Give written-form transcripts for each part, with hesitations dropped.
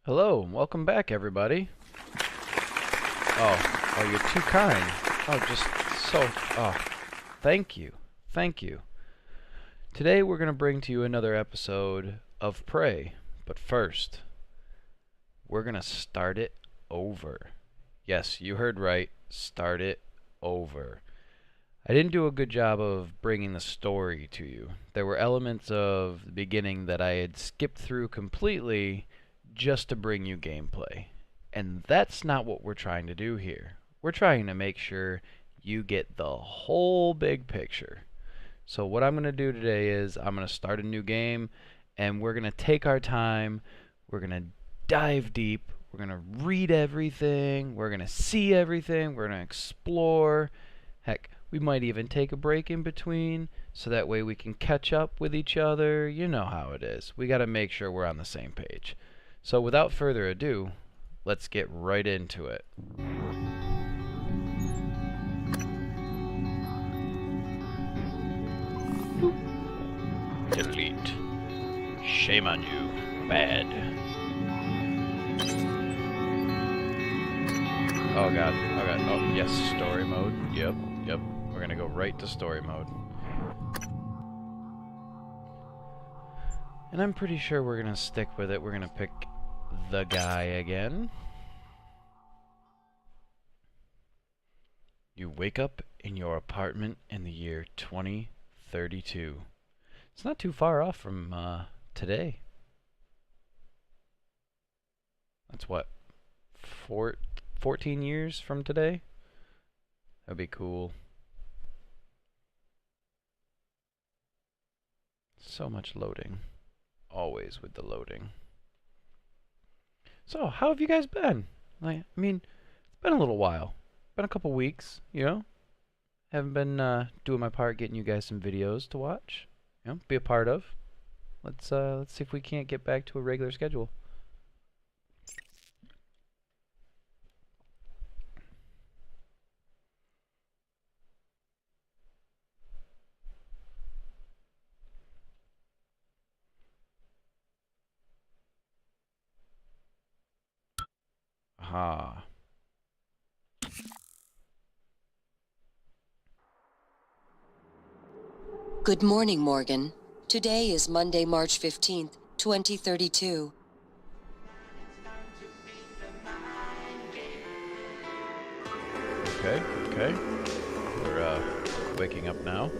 Hello, and welcome back, everybody. Oh, you're too kind. Oh, just so, oh, thank you. Thank you. Today we're going to bring to you another episode of Prey, but first, we're going to start it over. Yes, you heard right, start it over. I didn't do a good job of bringing the story to you. There were elements of the beginning that I had skipped through completely just to bring you gameplay. And that's not what we're trying to do here. We're trying to make sure you get the whole big picture. So what I'm going to do today is I'm going to start a new game, and we're going to take our time. We're going to dive deep. We're going to read everything. We're going to see everything. We're going to explore. Heck, we might even take a break in between, so that way we can catch up with each other. You know how it is. We got to make sure we're on the same page. So without further ado, let's get right into it. Delete. Shame on you. Bad. Oh god. Oh god. Oh yes, story mode. Yep. We're gonna go right to story mode. And I'm pretty sure we're gonna stick with it. We're gonna pick the guy again. You wake up in your apartment in the year 2032. It's not too far off from today. That's what, 14 years from today? That'd be cool. So much loading. Always with the loading. So, how have you guys been? It's been a little while. Been a couple weeks, you know? Haven't been doing my part getting you guys some videos to watch. You know, be a part of. Let's see if we can't get back to a regular schedule. Aha. Good morning, Morgan. Today is Monday, March 15th, 2032. Okay. We're waking up now.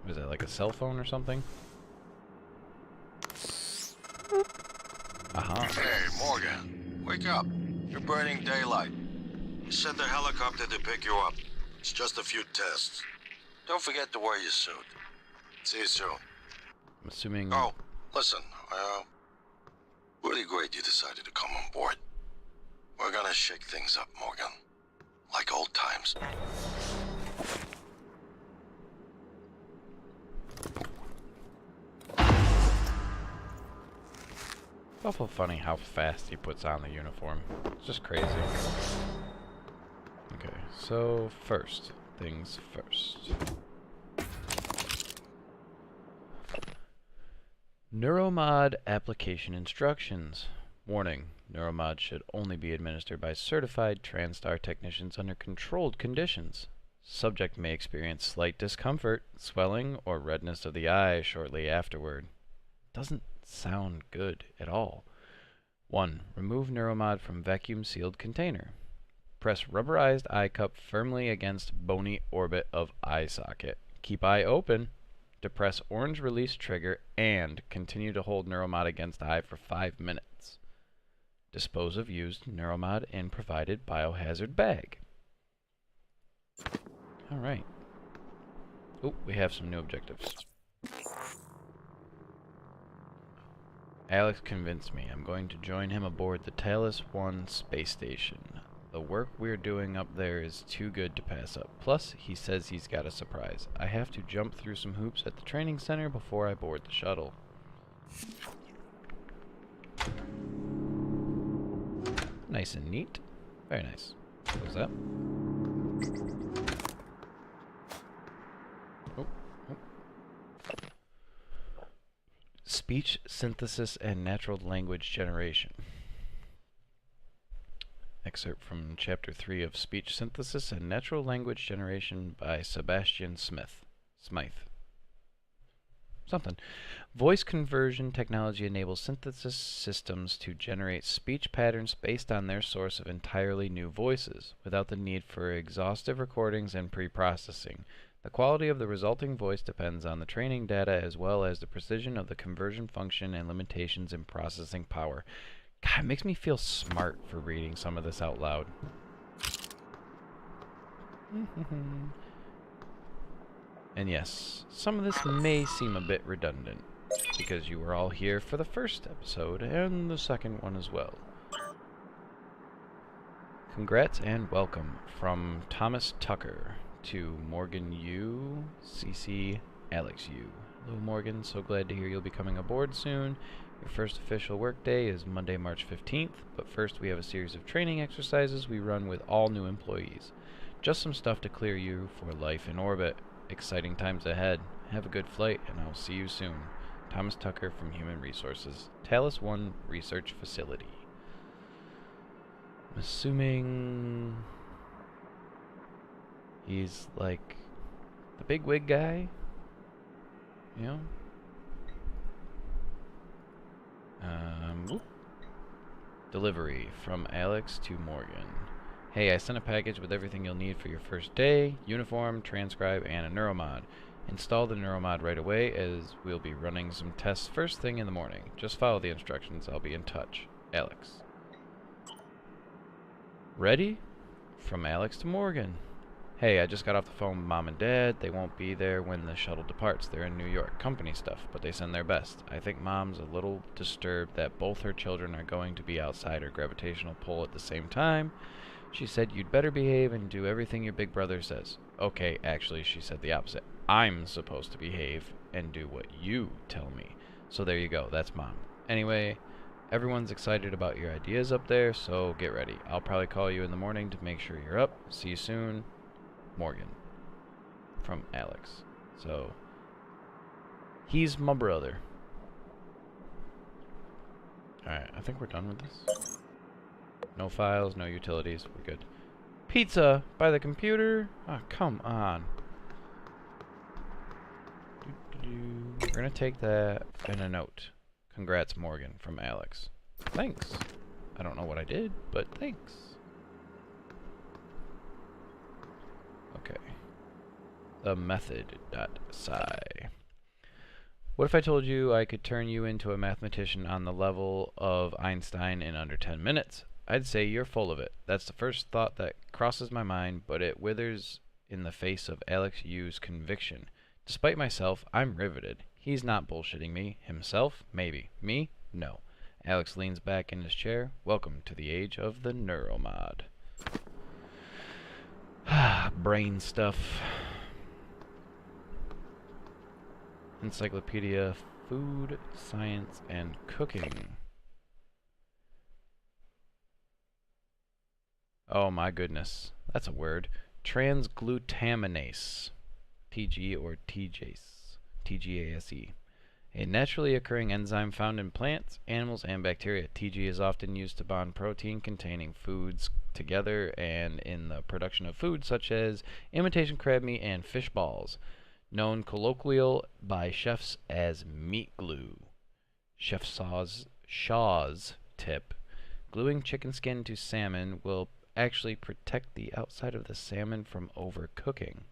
Was that like a cell phone or something? Aha. Hey, Morgan. Wake up. You're burning daylight. Send the helicopter to pick you up. It's just a few tests. Don't forget to wear your suit. See you soon. I'm assuming... Oh, listen. Really great you decided to come on board. We're gonna shake things up, Morgan. Like old times. It's awful funny how fast he puts on the uniform. It's just crazy. Okay, so first things first. Neuromod application instructions. Warning, Neuromod should only be administered by certified TranStar technicians under controlled conditions. Subject may experience slight discomfort, swelling, or redness of the eye shortly afterward. Doesn't sound good at all. 1. Remove Neuromod from vacuum-sealed container. Press rubberized eye cup firmly against bony orbit of eye socket. Keep eye open. Depress orange release trigger and continue to hold Neuromod against eye for 5 minutes. Dispose of used Neuromod in provided biohazard bag. Alright. Oh, we have some new objectives. Alex convinced me. I'm going to join him aboard the Talos 1 space station. The work we're doing up there is too good to pass up. Plus, he says he's got a surprise. I have to jump through some hoops at the training center before I board the shuttle. Nice and neat. Very nice. Close that. Oh. Speech synthesis and natural language generation. Excerpt from Chapter 3 of Speech Synthesis and Natural Language Generation by Sebastian Smythe. Voice conversion technology enables synthesis systems to generate speech patterns based on their source of entirely new voices, without the need for exhaustive recordings and pre-processing. The quality of the resulting voice depends on the training data as well as the precision of the conversion function and limitations in processing power. God, it makes me feel smart for reading some of this out loud. And yes, some of this may seem a bit redundant, because you were all here for the first episode and the second one as well. Congrats and welcome from Thomas Tucker to Morgan U, CC, Alex U. Hello Morgan, so glad to hear you'll be coming aboard soon. Your first official workday is Monday, March 15th, but first we have a series of training exercises we run with all new employees. Just some stuff to clear you for life in orbit. Exciting times ahead. Have a good flight, and I'll see you soon. Thomas Tucker from Human Resources, Talos 1 Research Facility. I'm assuming he's like the big wig guy, you know? Whoop. Delivery from Alex to Morgan. Hey, I sent a package with everything you'll need for your first day: uniform, transcribe, and a neuromod. Install the neuromod right away, as we'll be running some tests first thing in the morning. Just follow the instructions. I'll be in touch. Alex. Ready? From Alex to Morgan. Hey, I just got off the phone with Mom and Dad. They won't be there when the shuttle departs. They're in New York. Company stuff, but they send their best. I think Mom's a little disturbed that both her children are going to be outside her gravitational pull at the same time. She said you'd better behave and do everything your big brother says. Okay, actually, she said the opposite. I'm supposed to behave and do what you tell me. So there you go. That's Mom. Anyway, everyone's excited about your ideas up there, so get ready. I'll probably call you in the morning to make sure you're up. See you soon. Morgan. From Alex. So, he's my brother. Alright, I think we're done with this. No files, no utilities, we're good. Pizza by the computer? Oh, come on. We're gonna take that and a note. Congrats, Morgan, from Alex. Thanks. I don't know what I did, but thanks. Okay. The method.psi. What if I told you I could turn you into a mathematician on the level of Einstein in under 10 minutes? I'd say you're full of it. That's the first thought that crosses my mind, but it withers in the face of Alex Yu's conviction. Despite myself, I'm riveted. He's not bullshitting me. Himself? Maybe. Me? No. Alex leans back in his chair. Welcome to the age of the neuromod. Brain stuff. Encyclopedia, Food, Science, and Cooking. Oh my goodness. That's a word. Transglutaminase. TG or TGASE. TGASE. A naturally occurring enzyme found in plants, animals, and bacteria. TG is often used to bond protein-containing foods together and in the production of foods such as imitation crab meat and fish balls, known colloquially by chefs as meat glue. Chef Shaw's tip: gluing chicken skin to salmon will actually protect the outside of the salmon from overcooking.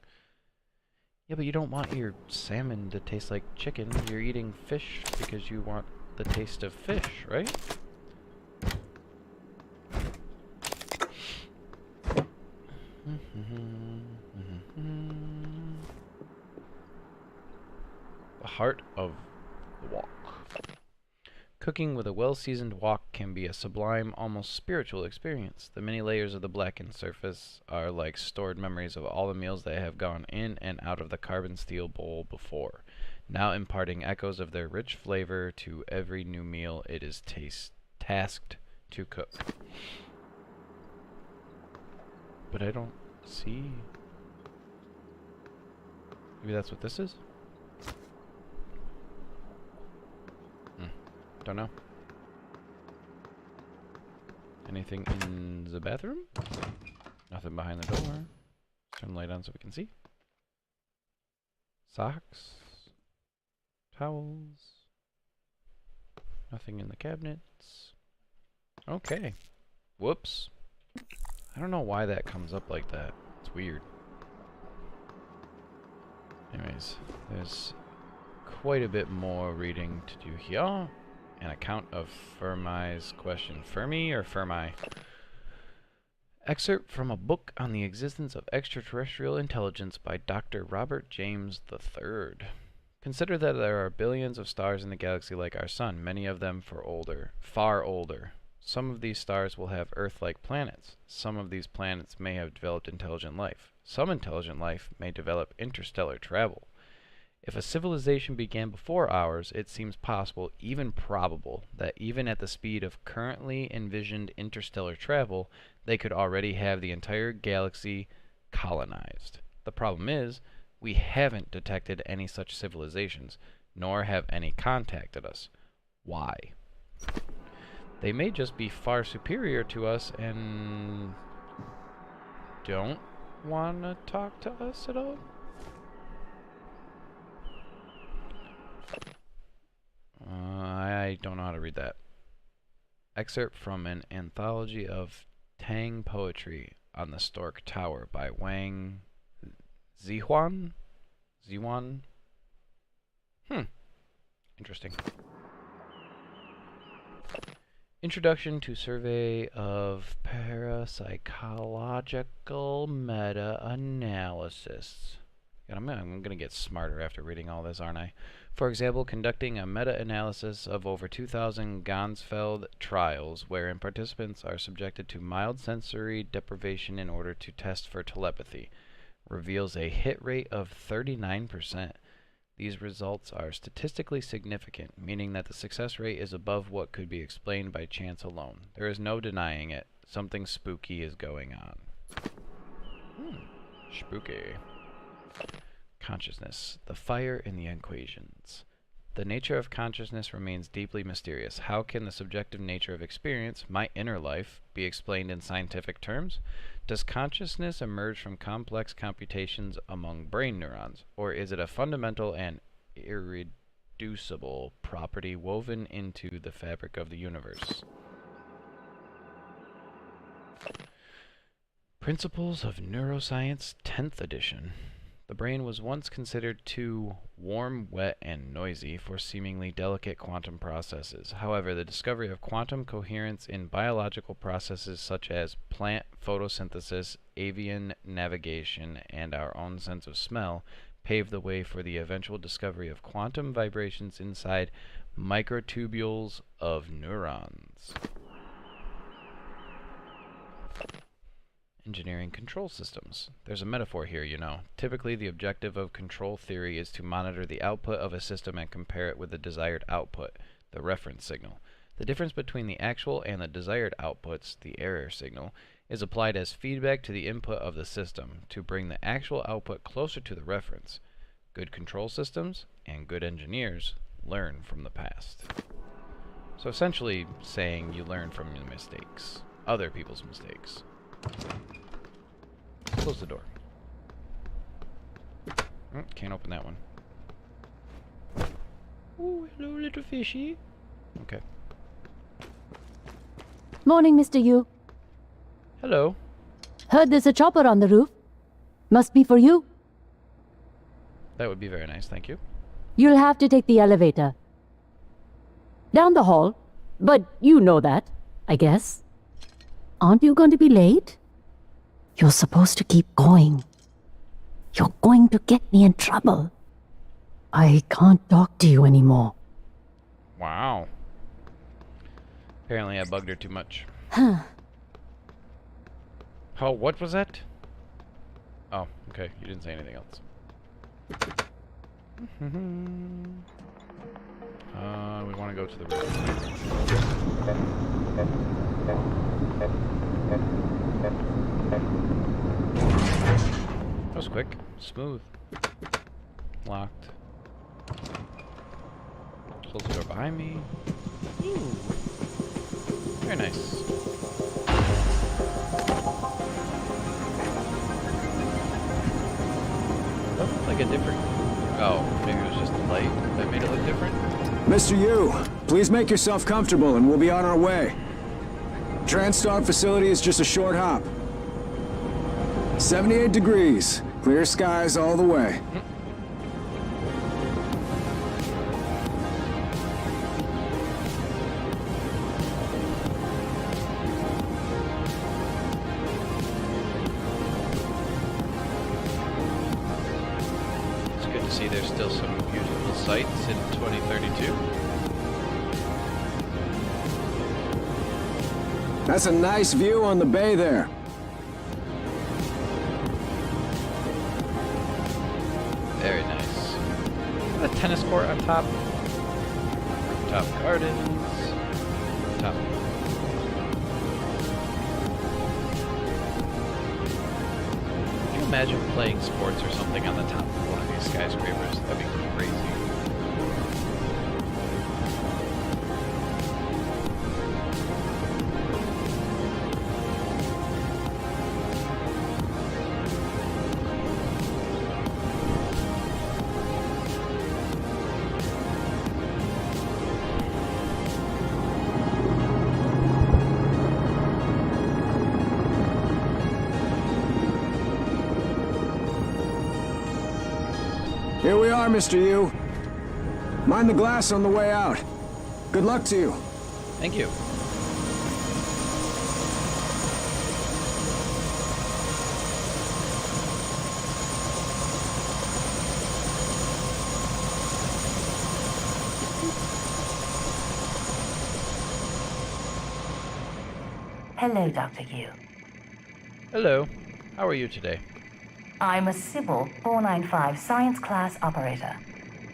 Yeah, but you don't want your salmon to taste like chicken. You're eating fish because you want the taste of fish, right? The heart of the wok. Cooking with a well-seasoned wok can be a sublime, almost spiritual experience. The many layers of the blackened surface are like stored memories of all the meals that have gone in and out of the carbon steel bowl before, now imparting echoes of their rich flavor to every new meal it is tasked to cook. But I don't see... Maybe that's what this is? Don't know. Anything in the bathroom? Nothing behind the door. Turn the light on so we can see. Socks. Towels. Nothing in the cabinets. Okay. Whoops. I don't know why that comes up like that. It's weird. Anyways, there's quite a bit more reading to do here. An account of Fermi's question. Fermi or Fermi? Excerpt from a book on the existence of extraterrestrial intelligence by Dr. Robert James III. Consider that there are billions of stars in the galaxy like our sun, many of them far older. Some of these stars will have Earth-like planets. Some of these planets may have developed intelligent life. Some intelligent life may develop interstellar travel. If a civilization began before ours, it seems possible, even probable, that even at the speed of currently envisioned interstellar travel, they could already have the entire galaxy colonized. The problem is, we haven't detected any such civilizations, nor have any contacted us. Why? They may just be far superior to us and don't want to talk to us at all? I don't know how to read that. Excerpt from an anthology of Tang poetry on the Stork Tower by Wang Zihuan? Zihuan? Interesting. Introduction to Survey of Parapsychological Meta-Analysis. I'm going to get smarter after reading all this, aren't I? For example, conducting a meta-analysis of over 2,000 Gansfeld trials wherein participants are subjected to mild sensory deprivation in order to test for telepathy, reveals a hit rate of 39%. These results are statistically significant, meaning that the success rate is above what could be explained by chance alone. There is no denying it. Something spooky is going on. Spooky. Consciousness. The fire in the equations. The nature of consciousness remains deeply mysterious. How can the subjective nature of experience, my inner life, be explained in scientific terms? Does consciousness emerge from complex computations among brain neurons, or is it a fundamental and irreducible property woven into the fabric of the universe? Principles of Neuroscience, 10th edition. The brain was once considered too warm, wet, and noisy for seemingly delicate quantum processes. However, the discovery of quantum coherence in biological processes such as plant photosynthesis, avian navigation, and our own sense of smell paved the way for the eventual discovery of quantum vibrations inside microtubules of neurons. Engineering control systems. There's a metaphor here, you know. Typically, the objective of control theory is to monitor the output of a system and compare it with the desired output, the reference signal. The difference between the actual and the desired outputs, the error signal, is applied as feedback to the input of the system to bring the actual output closer to the reference. Good control systems and good engineers learn from the past. So essentially saying you learn from your mistakes, other people's mistakes. Close the door. Can't open that one. Oh, hello, little fishy. Okay. Morning, Mr. Yu. Hello. Heard there's a chopper on the roof. Must be for you. That would be very nice, thank you. You'll have to take the elevator. Down the hall. But you know that, I guess. Aren't you going to be late? You're supposed to keep going. You're going to get me in trouble. I can't talk to you anymore. Wow. Apparently I bugged her too much. Huh. Oh, what was that? Oh, okay. You didn't say anything else. We want to go to the roof. That was quick. Smooth. Locked. Close the door behind me. Ooh. Very nice. Looked like a different... Oh, maybe it was just the light that made it look different? Mr. Yu, please make yourself comfortable and we'll be on our way. TranStar facility is just a short hop. 78 degrees. Clear skies all the way. It's good to see there's still some beautiful sights in 2032. That's a nice view on the bay there. Very nice. A tennis court on top. Top gardens. Top. Can you imagine playing sports or something on the top of one of these skyscrapers? That'd be crazy. Here we are, Mr. Yu. Mind the glass on the way out. Good luck to you. Thank you. Hello, Dr. Yu. Hello. How are you today? I'm a Sybil 495 science class operator.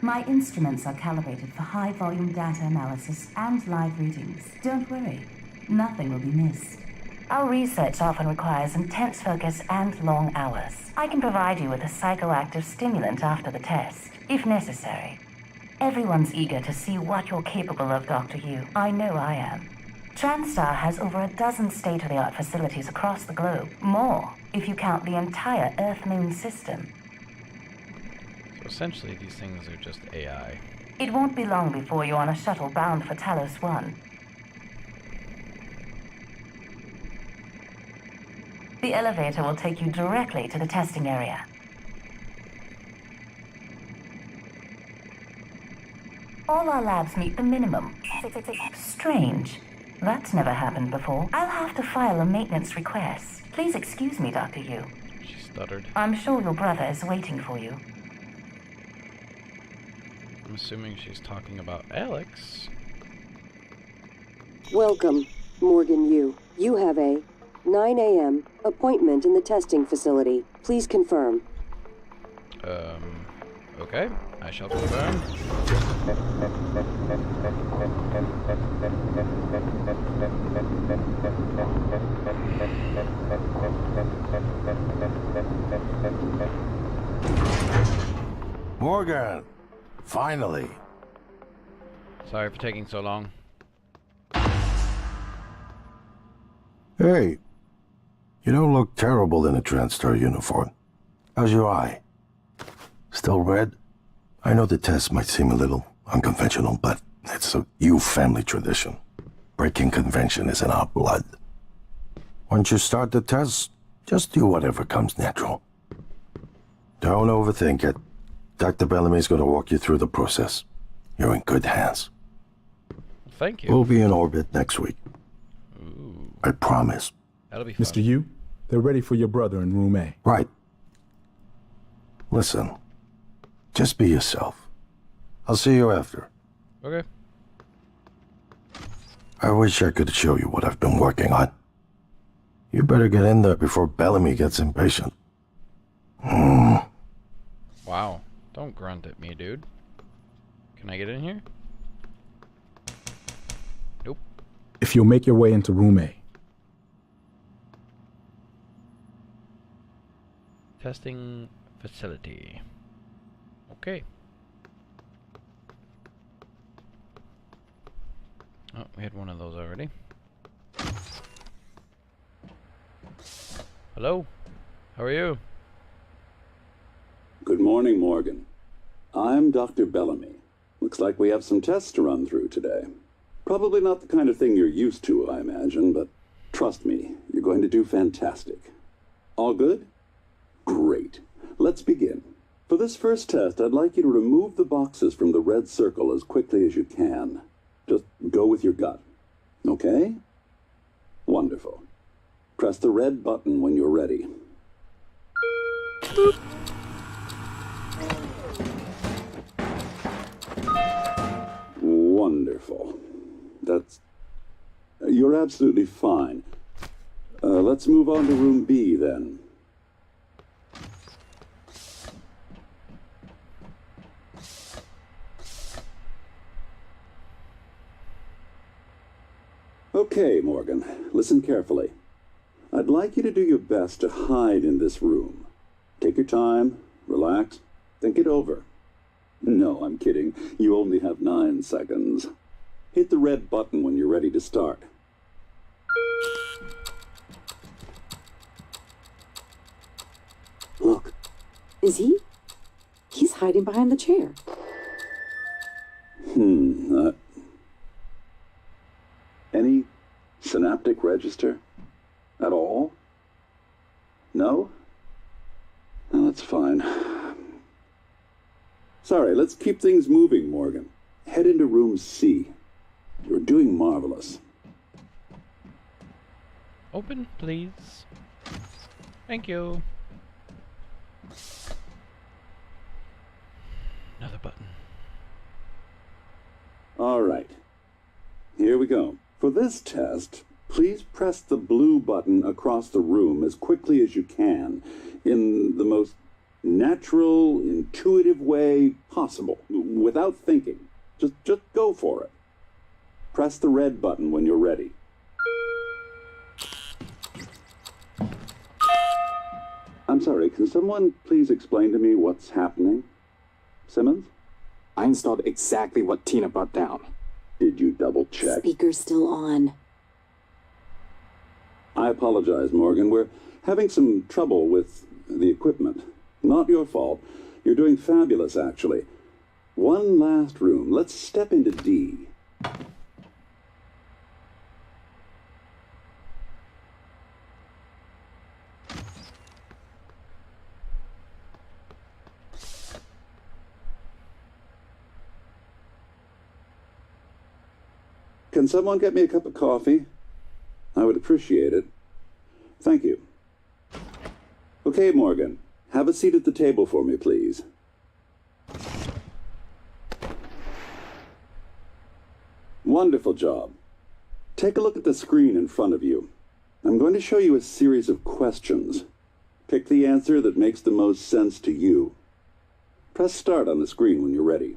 My instruments are calibrated for high-volume data analysis and live readings. Don't worry, nothing will be missed. Our research often requires intense focus and long hours. I can provide you with a psychoactive stimulant after the test, if necessary. Everyone's eager to see what you're capable of, Dr. Yu. I know I am. TranStar has over a dozen state-of-the-art facilities across the globe. More, if you count the entire Earth-Moon system. So essentially these things are just AI. It won't be long before you're on a shuttle bound for Talos 1. The elevator will take you directly to the testing area. All our labs meet the minimum. Strange. That's never happened before. I'll have to file a maintenance request. Please excuse me, Dr. Yu. She stuttered. I'm sure your brother is waiting for you. I'm assuming she's talking about Alex. Welcome, Morgan Yu. You have a 9 a.m. appointment in the testing facility. Please confirm. Okay. I shall confirm. Morgan! Finally! Sorry for taking so long. Hey, you don't look terrible in a TranStar uniform. How's your eye? Still red? I know the test might seem a little unconventional, but it's a Yu family tradition. Breaking convention is in our blood. Once you start the test, just do whatever comes natural. Don't overthink it. Dr. Bellamy's gonna walk you through the process. You're in good hands. Thank you. We'll be in orbit next week. Ooh, I promise. that'll be fun. Mr. Yu, they're ready for your brother in room A. Right. Listen, just be yourself. I'll see you after. Okay. I wish I could show you what I've been working on. You better get in there before Bellamy gets impatient. Wow. Don't grunt at me, dude. Can I get in here? Nope. If you'll make your way into room A. Testing facility. Okay. Oh, we had one of those already. Hello? How are you? Good morning, Morgan. I'm Dr. Bellamy. Looks like we have some tests to run through today. Probably not the kind of thing you're used to, I imagine, but trust me, you're going to do fantastic. All good? Great. Let's begin. For this first test, I'd like you to remove the boxes from the red circle as quickly as you can. Just go with your gut. Okay? Wonderful. Press the red button when you're ready. Wonderful. You're absolutely fine. Let's move on to room B, then. Okay, Morgan, listen carefully. I'd like you to do your best to hide in this room. Take your time, relax, think it over. No, I'm kidding. You only have 9 seconds. Hit the red button when you're ready to start. Look. Is he? He's hiding behind the chair. Any synaptic register? At all? No? No, that's fine. Sorry, let's keep things moving, Morgan. Head into room C. You're doing marvelous. Open, please. Thank you. Another button. All right. Here we go. For this test, please press the blue button across the room as quickly as you can, in the most natural, intuitive way possible, without thinking. Just go for it. Press the red button when you're ready. I'm sorry, can someone please explain to me what's happening? Simmons? I installed exactly what Tina brought down. Did you double check? Speaker's still on. I apologize, Morgan. We're having some trouble with the equipment. Not your fault. You're doing fabulous, actually. One last room. Let's step into D. Can someone get me a cup of coffee? I would appreciate it. Thank you. Okay, Morgan. Have a seat at the table for me, please. Wonderful job. Take a look at the screen in front of you. I'm going to show you a series of questions. Pick the answer that makes the most sense to you. Press start on the screen when you're ready.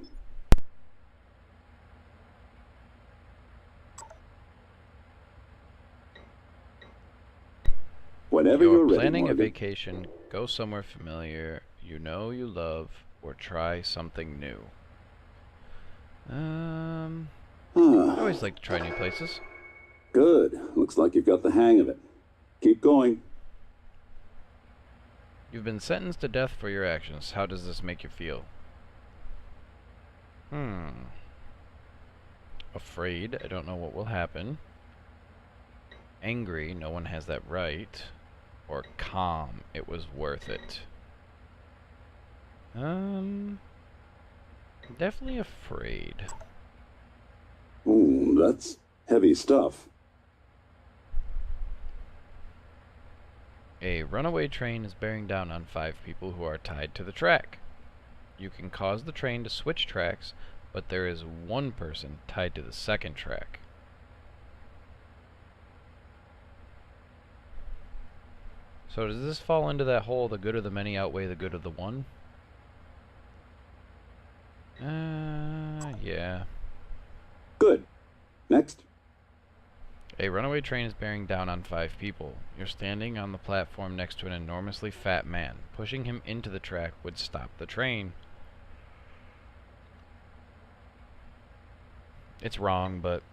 Whenever you're ready, planning Morgan. a vacation, go somewhere familiar, you know you love, or try something new. I always like to try new places. Good. Looks like you've got the hang of it. Keep going. You've been sentenced to death for your actions. How does this make you feel? Afraid. I don't know what will happen. Angry. No one has that right. Or calm. It was worth it. Definitely afraid. Ooh, that's heavy stuff. A runaway train is bearing down on 5 people who are tied to the track. You can cause the train to switch tracks, but there is 1 person tied to the second track. So does this fall into that whole the good of the many outweigh the good of the one? Yeah. Good. Next. A runaway train is bearing down on 5 people. You're standing on the platform next to an enormously fat man. Pushing him into the track would stop the train. It's wrong, but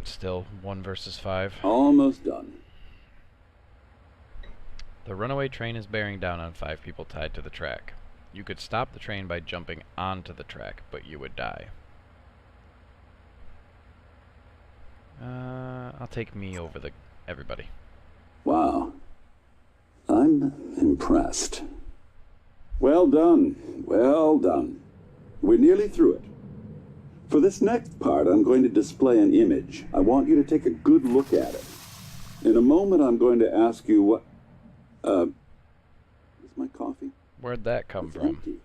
still 1 versus 5. Almost done. The runaway train is bearing down on 5 people tied to the track. You could stop the train by jumping onto the track, but you would die. I'll take me over everybody. Wow. I'm impressed. Well done. Well done. We're nearly through it. For this next part, I'm going to display an image. I want you to take a good look at it. In a moment, I'm going to ask you what... is my coffee? Where'd that come It's from? empty.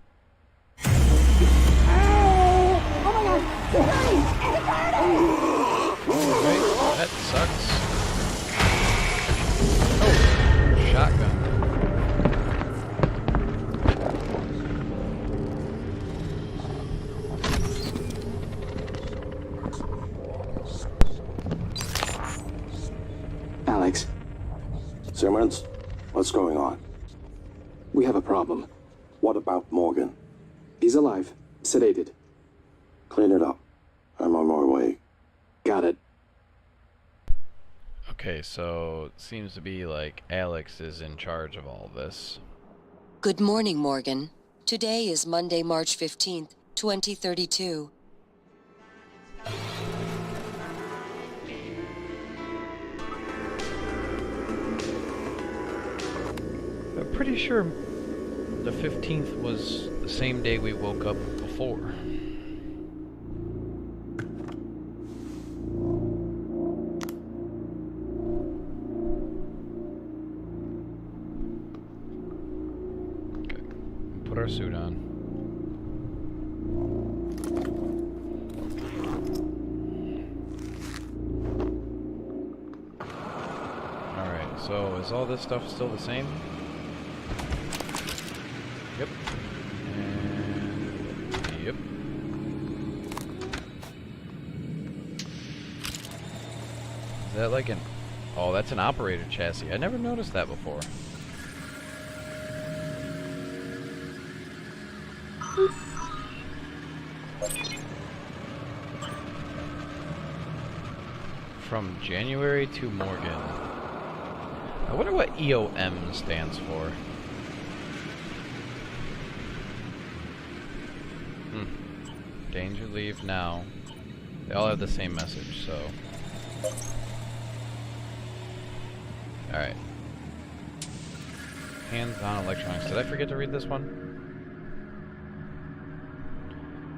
Okay, that sucks. Oh, shotgun. Alex, Simmons, what's going on? we have a problem. What about Morgan? He's alive, sedated. Clean it up. I'm on my way. Got it. Okay, so it seems to be like Alex is in charge of all this. Good morning, Morgan. Today is Monday, March 15th, 2032. I'm pretty sure the 15th was the same day we woke up before. Okay, put our suit on. Alright, so is all this stuff still the same? Yep. And yep. Is that like an... Oh, that's an operator chassis. I never noticed that before. From January to Morgan. I wonder what EOM stands for. Danger, leave now. They all have the same message, so... Alright. Hands-on electronics. Did I forget to read this one?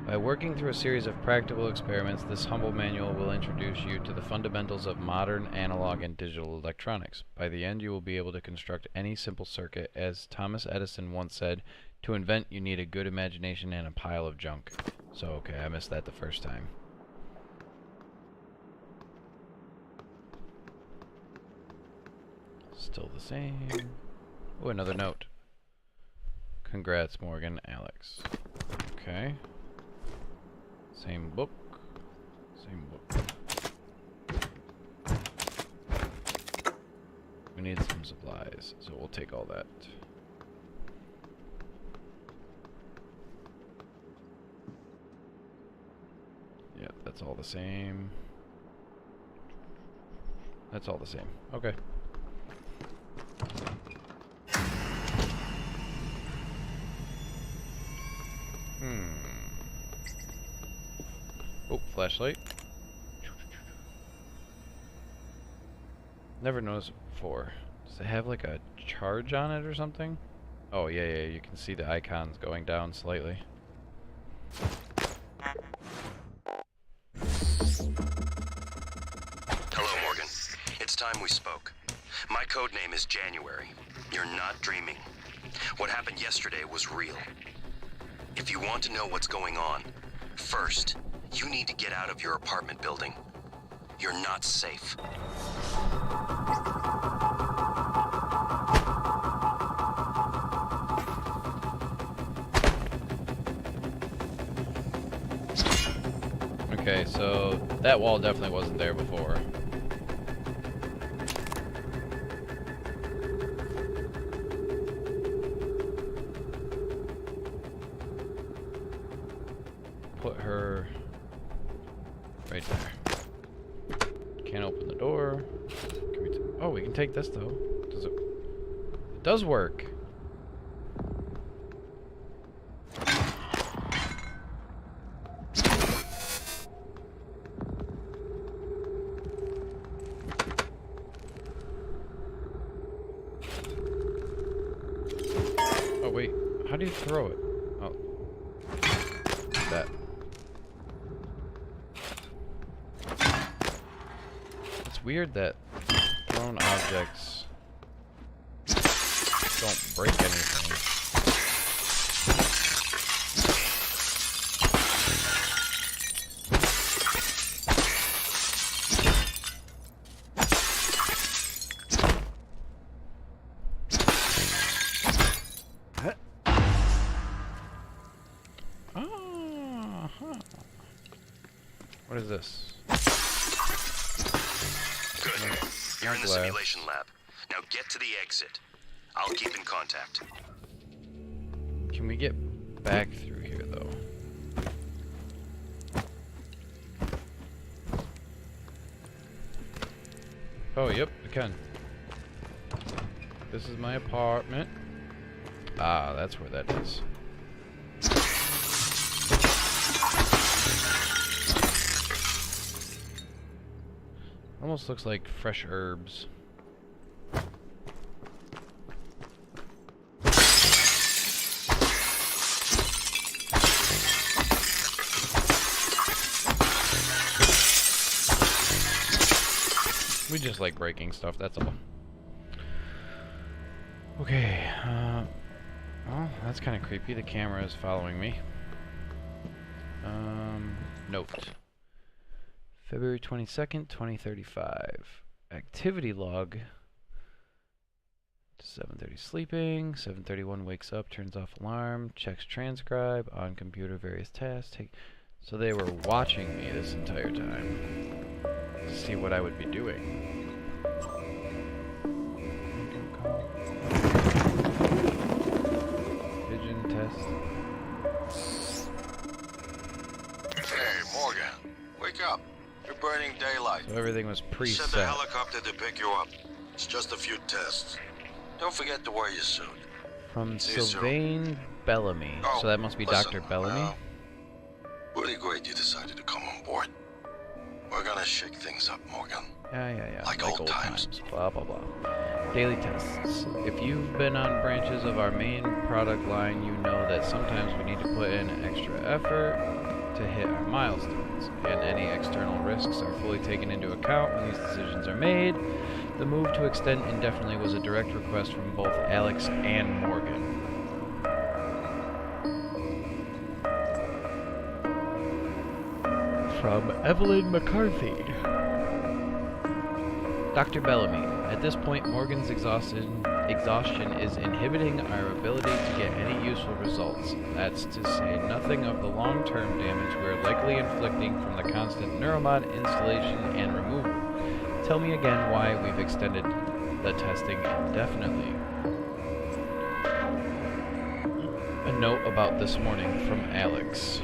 By working through a series of practical experiments, this humble manual will introduce you to the fundamentals of modern analog and digital electronics. By the end, you will be able to construct any simple circuit. As Thomas Edison once said, to invent, you need a good imagination and a pile of junk. So, okay, I missed that the first time. Still the same. Oh, another note. Congrats, Morgan, Alex. Okay. Same book. Same book. We need some supplies, so we'll take all that. Yeah, that's all the same. That's all the same. Okay. Oh, flashlight. Never noticed it before. Does it have like a charge on it or something? Oh, yeah, you can see the icons going down slightly. Hello, Morgan. It's time we spoke. My code name is January. You're not dreaming. What happened yesterday was real. If you want to know what's going on, first, you need to get out of your apartment building. You're not safe. Okay, so that wall definitely wasn't there before. Put her right there. Can't open the door. Can we oh, we can take this though. Does it? It does work. Oh wait, how do you throw it? Oh, that. It's weird that thrown objects don't break anything. What is this? Good. You're in the simulation lab. Now get to the exit. I'll keep in contact. Can we get back through here though? Oh, yep, we can. This is my apartment. Ah, that's where that is. Almost looks like fresh herbs. We just like breaking stuff, that's all. Okay, well, that's kind of creepy. The camera is following me. Note. February 22nd, 2035. Activity log. 7:30 sleeping. 7:31 wakes up, turns off alarm, checks transcribe, on computer various tasks. So they were watching me this entire time to see what I would be doing. Vision test. Hey, Morgan. Wake up. You're burning daylight. So everything was preset. Send the helicopter to pick you up. It's just a few tests. Don't forget to wear your suit. From Sylvain Bellamy. Oh, So that must be listen, Dr. Bellamy. Really great you decided to come on board. We're gonna shake things up, Morgan. Yeah. Like old times. Blah, blah, blah. Daily tests. If you've been on branches of our main product line, you know that sometimes we need to put in extra effort to hit our milestones, and any external risks are fully taken into account when these decisions are made. The move to extend indefinitely was a direct request from both Alex and Morgan. From Evelyn McCarthy. Dr. Bellamy, at this point Morgan's exhaustion is inhibiting our ability to get any useful results. That's to say nothing of the long-term damage we're likely inflicting from the constant neuromod installation and removal. Tell me again why we've extended the testing indefinitely. A note about this morning from Alex.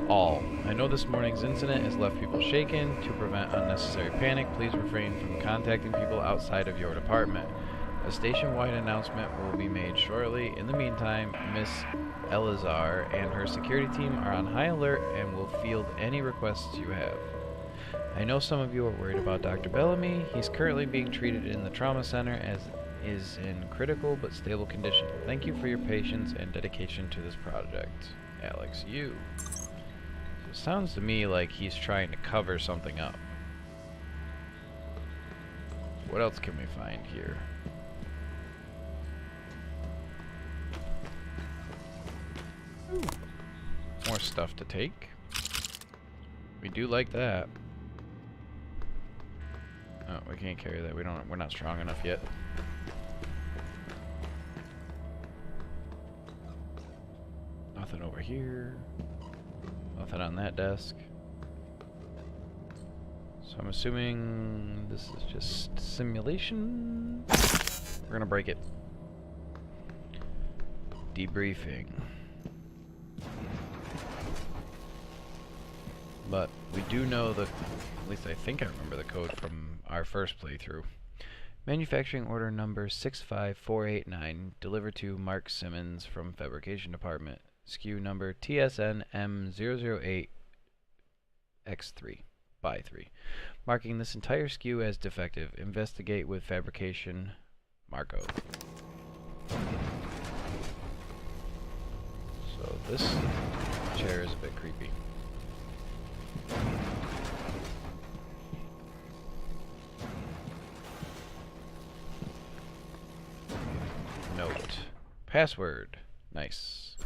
All. I know this morning's incident has left people shaken. To prevent unnecessary panic, please refrain from contacting people outside of your department. A station-wide announcement will be made shortly. In the meantime, Miss Elazar and her security team are on high alert and will field any requests you have. I know some of you are worried about Dr. Bellamy. He's currently being treated in the trauma center as is in critical but stable condition. Thank you for your patience and dedication to this project. Alex, you. Sounds to me like he's trying to cover something up. What else can we find here? Ooh. More stuff to take. We do like that. Oh, we can't carry that. We're not strong enough yet. Nothing over here. Nothing on that desk. So I'm assuming this is just simulation. We're gonna break it. Debriefing. but we do know the, at least I think I remember the code from our first playthrough. Manufacturing order number 65489, delivered to Mark Simmons from Fabrication Department. SKU number TSN M008X3 by 3. Marking this entire SKU as defective. Investigate with Fabrication Marco. So this chair is a bit creepy. Note. Password. Nice.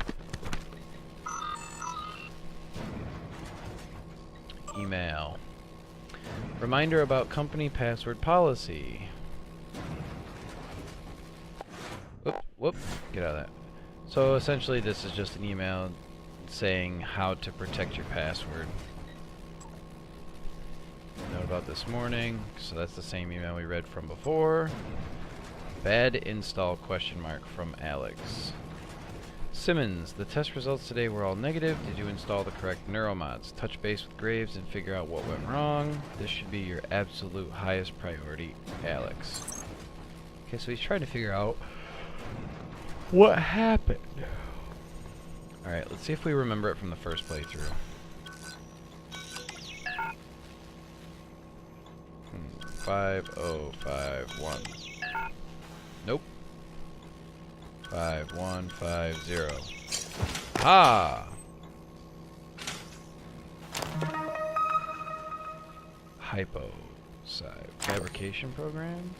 Email. Reminder about company password policy. Whoop. Get out of that. So essentially this is just an email saying how to protect your password. Note about this morning. So that's the same email we read from before. Bad install question mark from Alex. Simmons, the test results today were all negative. Did you install the correct neuromods? Touch base with Graves and figure out what went wrong. This should be your absolute highest priority, Alex. Okay, so he's trying to figure out what happened. Alright, let's see if we remember it from the first playthrough. 5051. Nope. 5150. Ah! Hypo side fabrication program.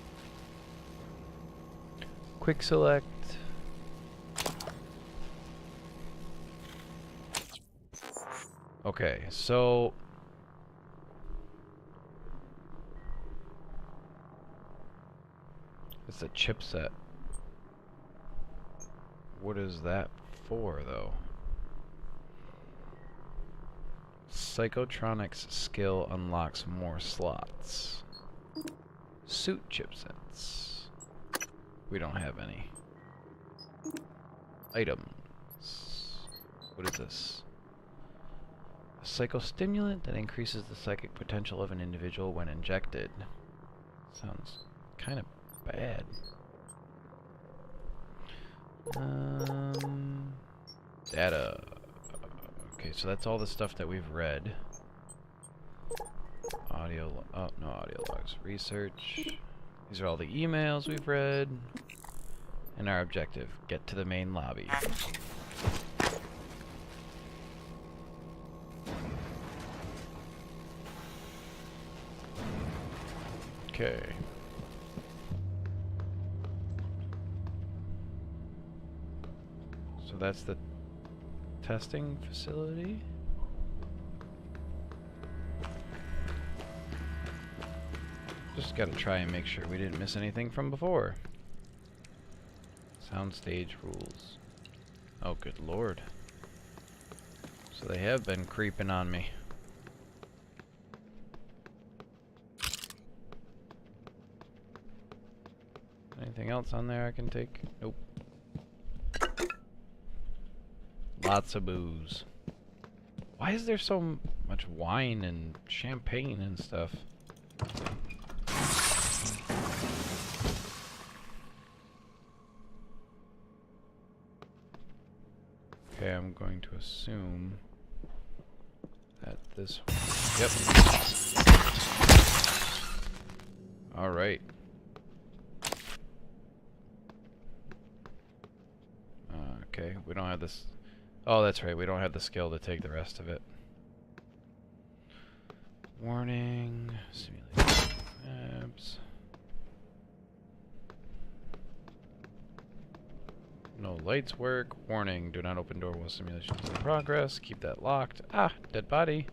Quick select. Okay, so it's a chipset. What is that for, though? Psychotronics skill unlocks more slots. Suit chipsets. We don't have any. Items. What is this? A psychostimulant that increases the psychic potential of an individual when injected. Sounds kind of bad. Data. Okay, so that's all the stuff that we've read. Audio. Oh, no audio logs. Research. These are all the emails we've read. And our objective: get to the main lobby. Okay. So that's the testing facility. Just gotta try and make sure we didn't miss anything from before. Soundstage rules. Oh, good lord. So they have been creeping on me. Anything else on there I can take? Nope. Lots of booze. Why is there so much wine and champagne and stuff? Okay, I'm going to assume that this... Yep. Alright. Okay, we don't have this... Oh, that's right, we don't have the skill to take the rest of it. Warning... Simulation tabs... No lights work. Warning, do not open door while simulation is in progress. Keep that locked. Ah, dead body.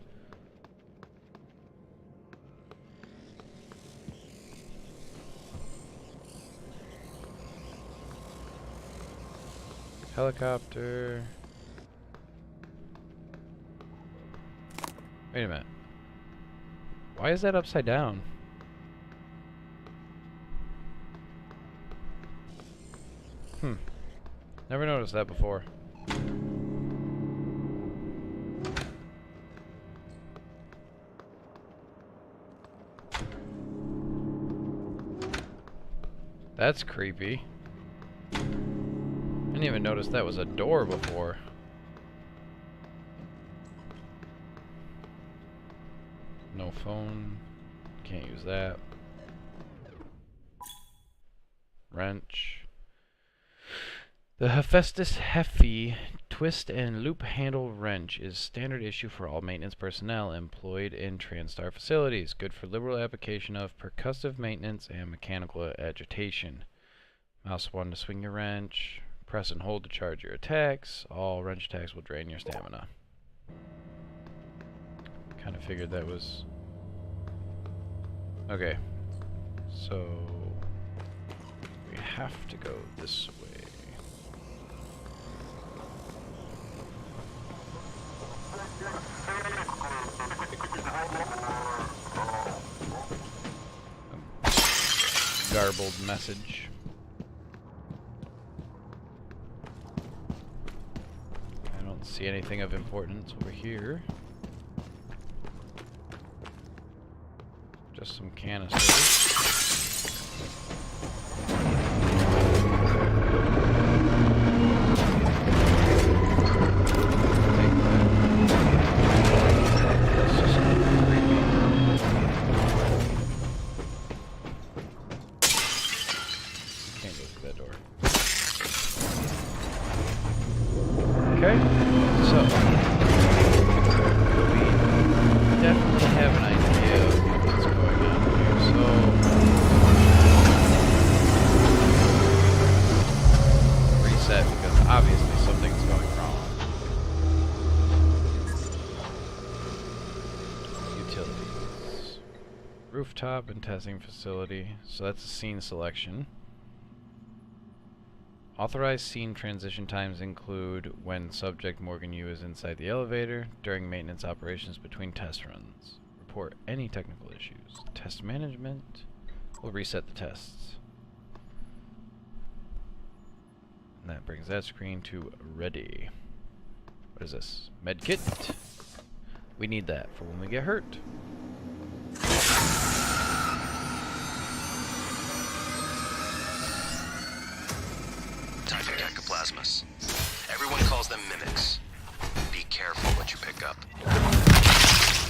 Helicopter. Wait a minute. Why is that upside down? Never noticed that before. That's creepy. I didn't even notice that was a door before. No phone. Can't use that. Wrench. The Hephaestus Heffy twist and loop handle wrench is standard issue for all maintenance personnel employed in TranStar facilities. Good for liberal application of percussive maintenance and mechanical agitation. Mouse 1 to swing your wrench. Press and hold to charge your attacks. All wrench attacks will drain your stamina. Kind of figured that was... Okay. So... we have to go this way. A garbled message. I don't see anything of importance over here. Just some canisters. Okay, so we definitely have an idea of what's going on here, so reset because obviously something's going wrong. Utilities. Rooftop and testing facility, so that's a scene selection. Authorized scene transition times include when subject Morgan Yu is inside the elevator, during maintenance operations between test runs. Report any technical issues. Test management will reset the tests. And that brings that screen to ready. What is this? Medkit. We need that for when we get hurt. Time for Decaplasmus. Everyone calls them mimics. Be careful what you pick up.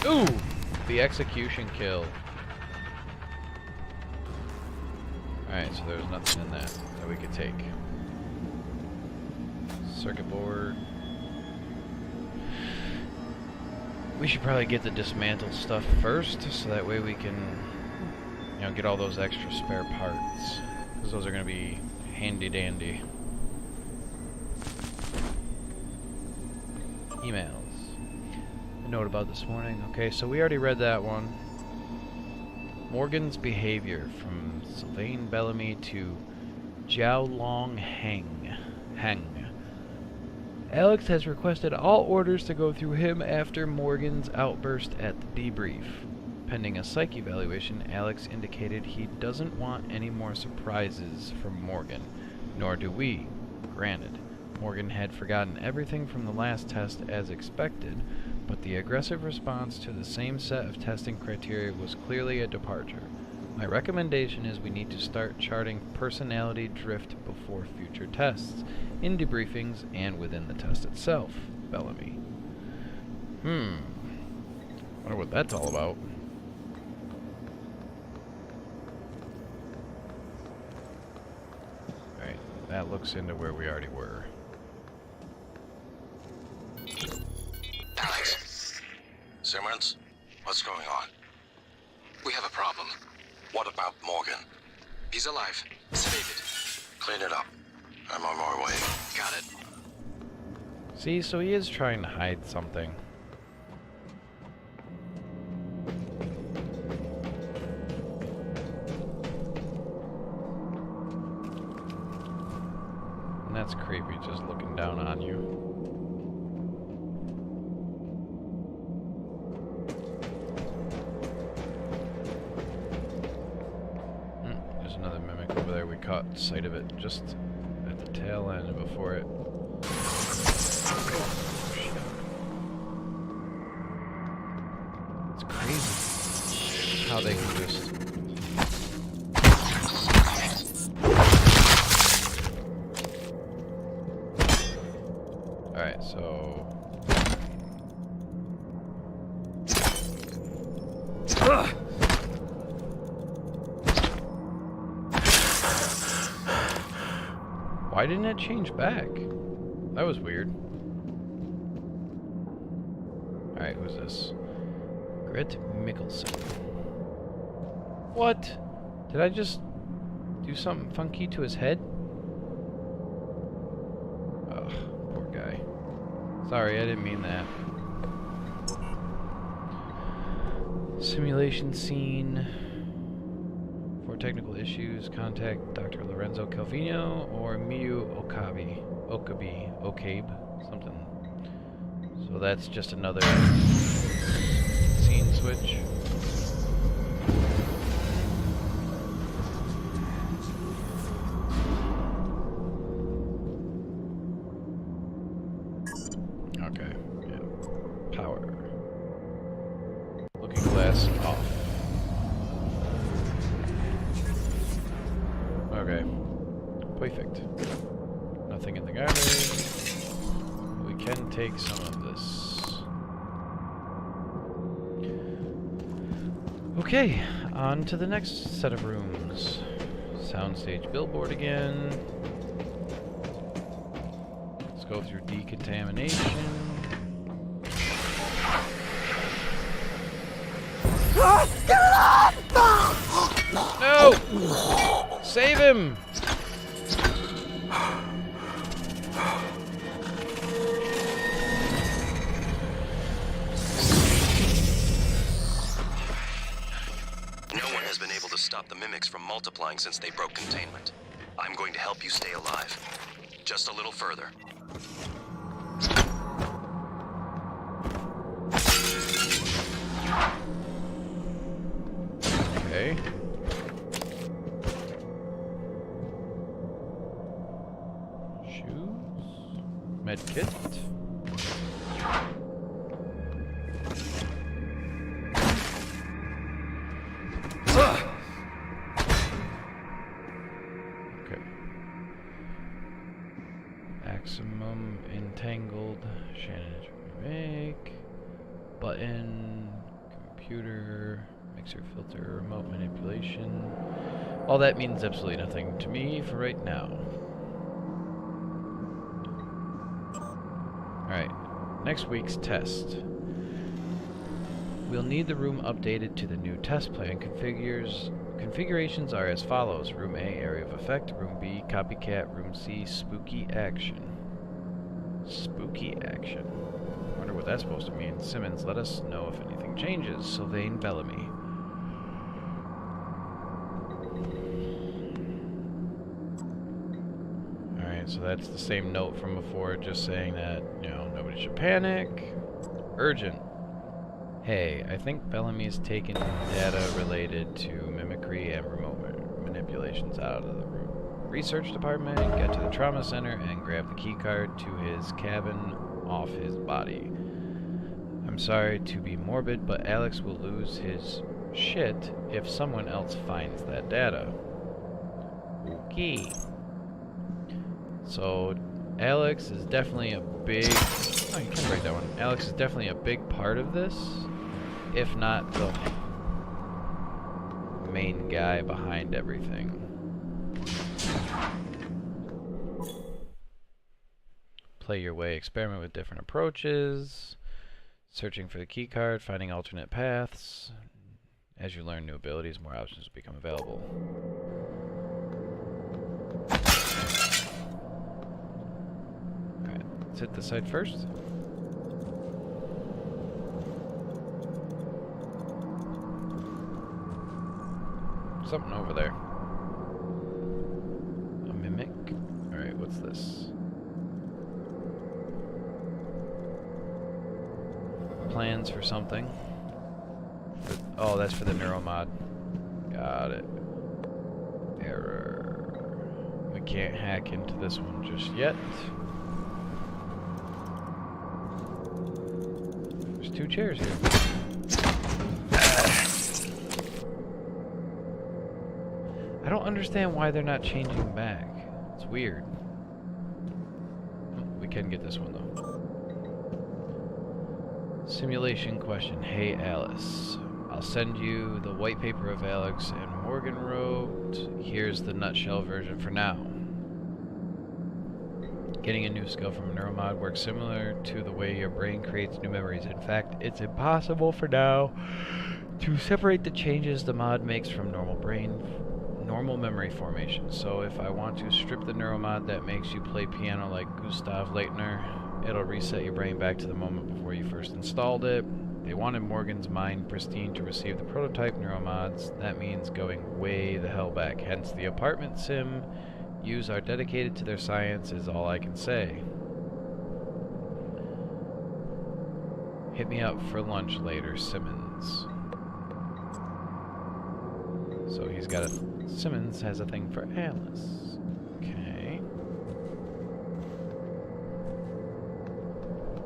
Ooh! The execution kill. Alright, so there's nothing in that we could take. Circuit board. We should probably get the dismantled stuff first, so that way we can, you know, get all those extra spare parts. Because those are going to be handy dandy. Emails. A note about this morning. Okay, so we already read that one. Morgan's behavior from Sylvain Bellamy to Jiaolong Heng. Alex has requested all orders to go through him after Morgan's outburst at the debrief. Pending a psych evaluation, Alex indicated he doesn't want any more surprises from Morgan, nor do we. Granted. Morgan had forgotten everything from the last test as expected, but the aggressive response to the same set of testing criteria was clearly a departure. My recommendation is we need to start charting personality drift before future tests, in debriefings and within the test itself. Bellamy. Wonder what that's all about. Alright, that looks into where we already were. Alex. Simmons, what's going on? We have a problem. What about Morgan? He's alive. Sedated. Clean it up. I'm on my way. Got it. See, so he is trying to hide something. And that's creepy, just looking down on you. There's another mimic over there. We caught sight of it just at the tail end before it. It's crazy how they can just Alright, so... Why didn't it change back? That was weird. Alright, who's this? Grit Mikkelsen. What? Did I just do something funky to his head? Ugh, poor guy. Sorry, I didn't mean that. Simulation scene. For technical issues, contact Dr. Lorenzo Calvino or Miyu Okabe, something. So that's just another scene switch. Okay, yeah. Power. Looking glass off. Okay. Perfect. Nothing in the garbage. We can take some of this. Okay, on to the next set of rooms. Soundstage billboard again. Let's go through decontamination. No! Save him! No one has been able to stop the mimics from multiplying since they broke containment. I'm going to help you stay alive. Just a little further. Okay. Shoes. Medkit. Okay. Maximum entangled. Shannon make. Button. Computer. Mixer filter. Remote manipulation. All that means absolutely nothing to me for right now. Alright. Next week's test. We'll need the room updated to the new test plan. Configurations are as follows. Room A, area of effect. Room B, copycat. Room C, spooky action. Spooky action. Wonder what that's supposed to mean. Simmons, let us know if anything changes. Sylvain Bellamy. Alright, so that's the same note from before, just saying that, you know, nobody should panic. Urgent. Hey, I think Bellamy's taken data related to mimicry and remote manipulations out of the research department, get to the trauma center, and grab the keycard to his cabin off his body. I'm sorry to be morbid, but Alex will lose his shit if someone else finds that data. Okay. So, Alex is definitely a big... Oh, you can break that one. Alex is definitely a big part of this, if not the main guy behind everything. Play your way, experiment with different approaches, searching for the keycard, finding alternate paths. As you learn new abilities, more options become available. Alright, let's hit the site first. Something over there. A mimic? Alright, what's this? Plans for something. Oh, that's for the neuromod. Got it. Error. We can't hack into this one just yet. There's 2 chairs here. I don't understand why they're not changing back. It's weird. We can get this one though. Simulation question. Hey Alice, I'll send you the white paper of Alex and Morgan wrote. Here's the nutshell version for now. Getting a new skill from a neuromod works similar to the way your brain creates new memories. In fact, it's impossible for now to separate the changes the mod makes from normal memory formation. So if I want to strip the neuromod that makes you play piano like Gustav Leitner, it'll reset your brain back to the moment before you first installed it. They wanted Morgan's mind pristine to receive the prototype neuromods. That means going way the hell back. Hence the apartment sim use are dedicated to their science is all I can say. Hit me up for lunch later, Simmons. So he's got a... Simmons has a thing for Alice. Okay.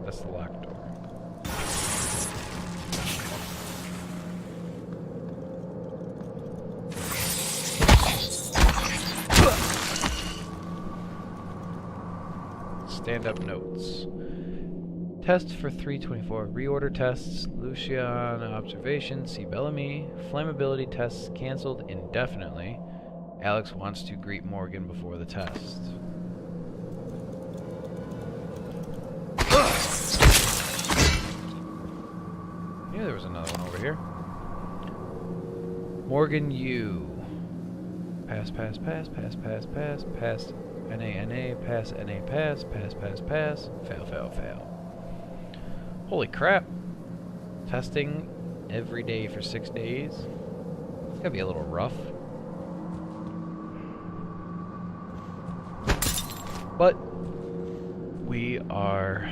That's the locked door. Stand-up notes. Test for 324. Reorder tests. Lucian observation. C. Bellamy. Flammability tests cancelled indefinitely. Alex wants to greet Morgan before the test. Yeah, there was another one over here. Morgan U. Pass, pass, pass, pass, pass, pass, pass. NA, NA, pass, NA, pass, pass, pass, pass, fail, fail, fail. Holy crap. Testing every day for 6 days. It's gotta be a little rough. But we are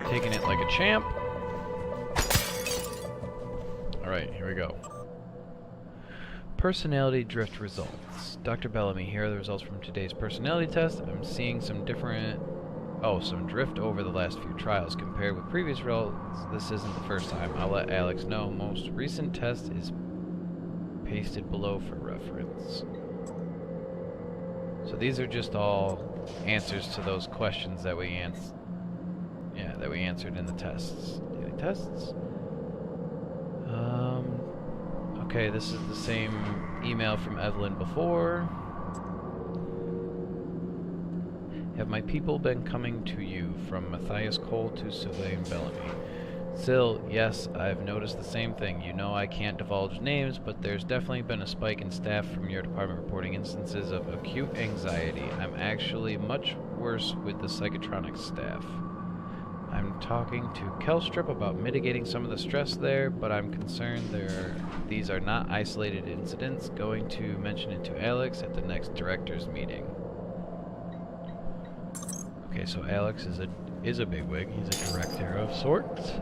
taking it like a champ. Alright, here we go. Personality drift results. Dr. Bellamy, here are the results from today's personality test. I'm seeing some drift over the last few trials. Compared with previous results, this isn't the first time. I'll let Alex know. Most recent test is pasted below for reference. So these are just all answers to those questions that we answered in the tests. Daily tests. Okay, this is the same email from Evelyn before. Have my people been coming to you from Matthias Cole to Sylvain Bellamy? Sil, yes, I've noticed the same thing. You know I can't divulge names, but there's definitely been a spike in staff from your department reporting instances of acute anxiety. I'm actually much worse with the psychotronics staff. I'm talking to Kelstrip about mitigating some of the stress there, but I'm concerned these are not isolated incidents. Going to mention it to Alex at the next directors meeting. Okay, so Alex is a bigwig. He's a director of sorts.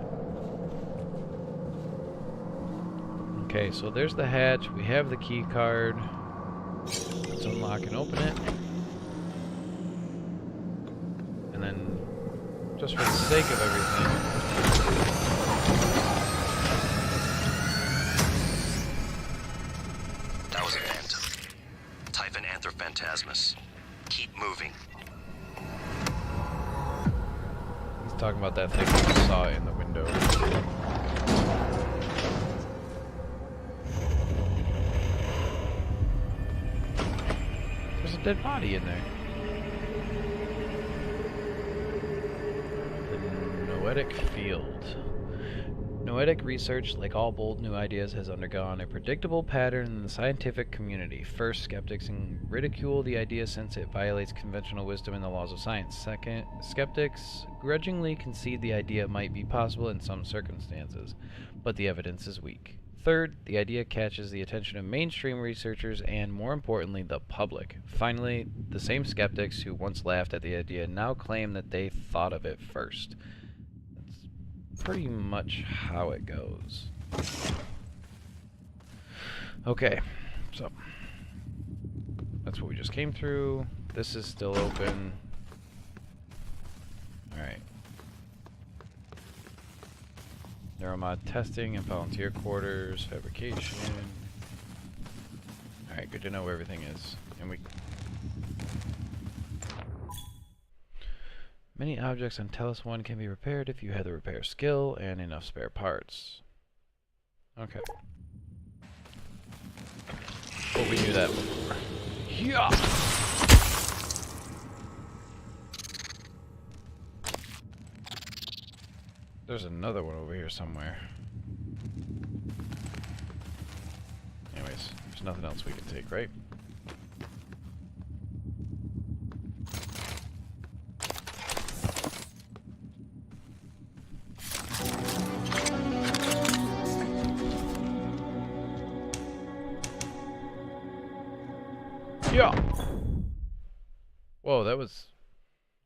Okay, so there's the hatch. We have the key card. Let's unlock and open it. And then, just for the sake of everything, that was a phantom. Typhon Anthrophantasmus. Keep moving. He's talking about that thing we saw in the window. There's a dead body in there. The Noetic Field. Noetic research, like all bold new ideas, has undergone a predictable pattern in the scientific community. First, skeptics ridicule the idea since it violates conventional wisdom and the laws of science. Second, skeptics grudgingly concede the idea might be possible in some circumstances, but the evidence is weak. Third, the idea catches the attention of mainstream researchers and, more importantly, the public. Finally, the same skeptics who once laughed at the idea now claim that they thought of it first. That's pretty much how it goes. Okay, so that's what we just came through. This is still open. Alright. Neuromod testing and volunteer quarters, fabrication. Alright, good to know where everything is. And we... Many objects on Telos 1 can be repaired if you have the repair skill and enough spare parts. Okay. Well, we knew that before. Yeah! There's another one over here somewhere. Anyways, there's nothing else we can take, right? Yeah. Whoa, that was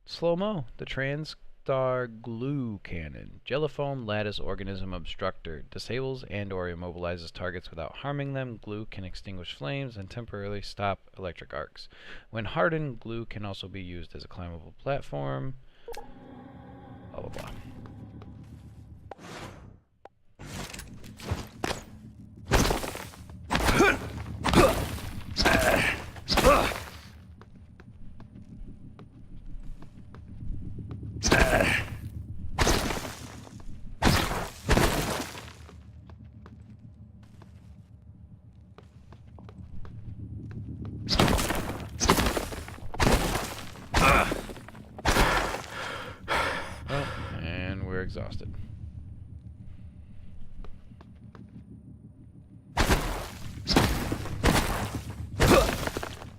slow-mo. The Transtar Glue Cannon. Jellifoam Lattice Organism Obstructor. Disables and or immobilizes targets without harming them. Glue can extinguish flames and temporarily stop electric arcs. When hardened, glue can also be used as a climbable platform. Blah, blah, blah. Exhausted.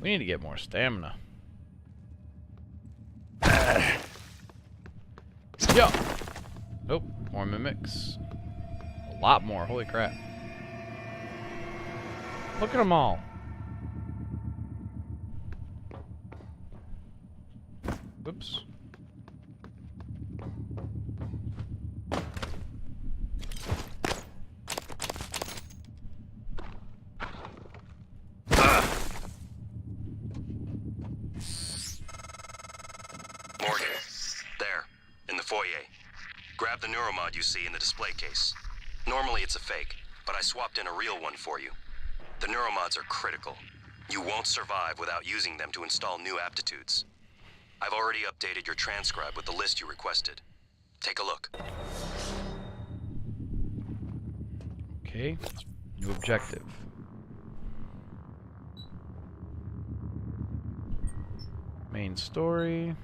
We need to get more stamina. Yo! Nope, more mimics. A lot more, holy crap. Look at them all. Whoops. Grab the neuromod you see in the display case. Normally it's a fake, but I swapped in a real one for you. The neuromods are critical. You won't survive without using them to install new aptitudes. I've already updated your transcribe with the list you requested. Take a look. Okay, new objective. Main story.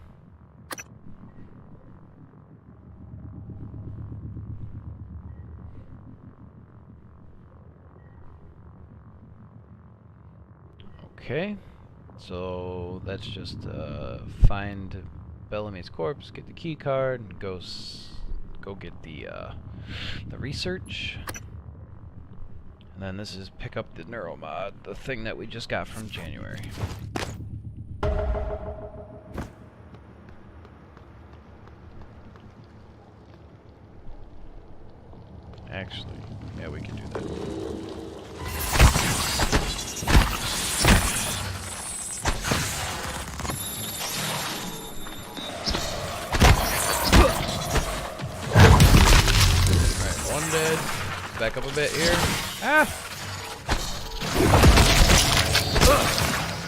Okay, so that's just find Bellamy's corpse, get the key card, and go get the research, and then this is pick up the neuromod, the thing that we just got from January. Actually, yeah, we can do that. Dead. Back up a bit here. Ah!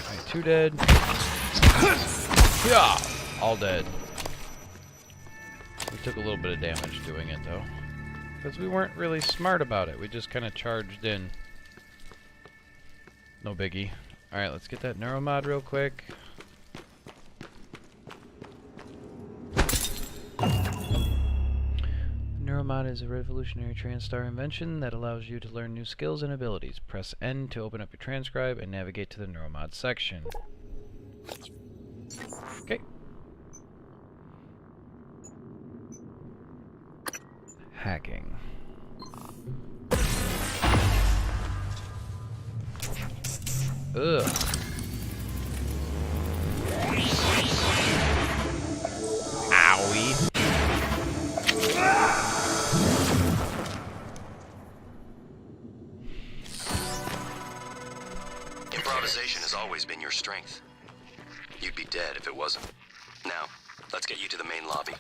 Alright, 2 dead. Yeah! All dead. We took a little bit of damage doing it though. Because we weren't really smart about it. We just kind of charged in. No biggie. Alright, let's get that neuromod real quick. Neuromod is a revolutionary TranStar invention that allows you to learn new skills and abilities. Press N to open up your transcribe and navigate to the neuromod section. Okay. Hacking. Ugh. Owie. Improvisation has always been your strength. You'd be dead if it wasn't. Now, let's get you to the main lobby.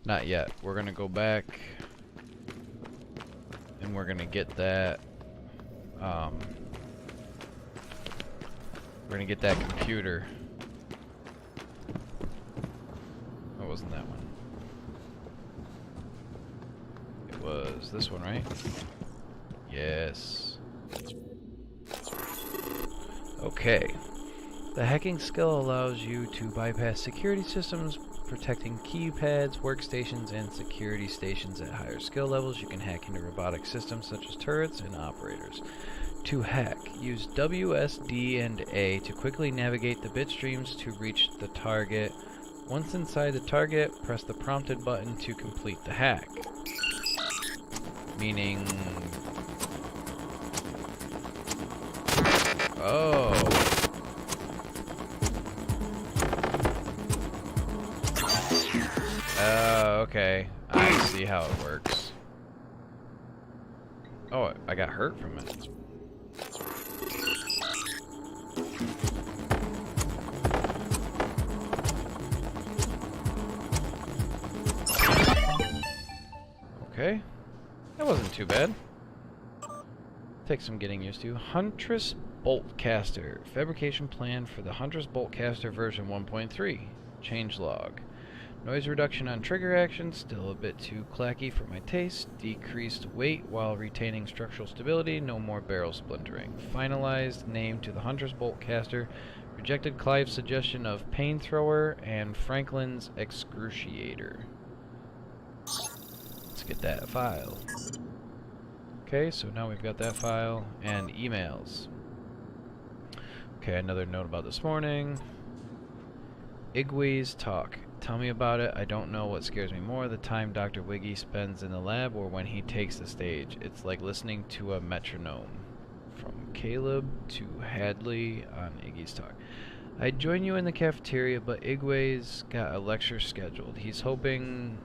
Not yet. We're gonna go back and we're gonna get that we're gonna get that computer wasn't that one. It was this one, right? Yes. Okay. The hacking skill allows you to bypass security systems, protecting keypads, workstations, and security stations at higher skill levels. You can hack into robotic systems such as turrets and operators. To hack, use WSD and A to quickly navigate the bit streams to reach the target. Once inside the target, press the prompted button to complete the hack. Meaning... Oh. Okay. I see how it works. Oh, I got hurt from it. Okay. That wasn't too bad. Takes some getting used to. Huntress Boltcaster. Fabrication plan for the Huntress Boltcaster version 1.3. Changelog. Noise reduction on trigger action, still a bit too clacky for my taste. Decreased weight while retaining structural stability, no more barrel splintering. Finalized name to the Huntress Boltcaster. Rejected Clive's suggestion of Pain Thrower and Franklin's Excruciator. Let's get that file. Okay, so now we've got that file and emails. Okay, another note about this morning. Igwe's talk. Tell me about it. I don't know what scares me more, the time Dr. Wiggy spends in the lab or when he takes the stage. It's like listening to a metronome. From Caleb to Hadley on Iggy's talk. I'd join you in the cafeteria, but Igwe's got a lecture scheduled. He's hoping...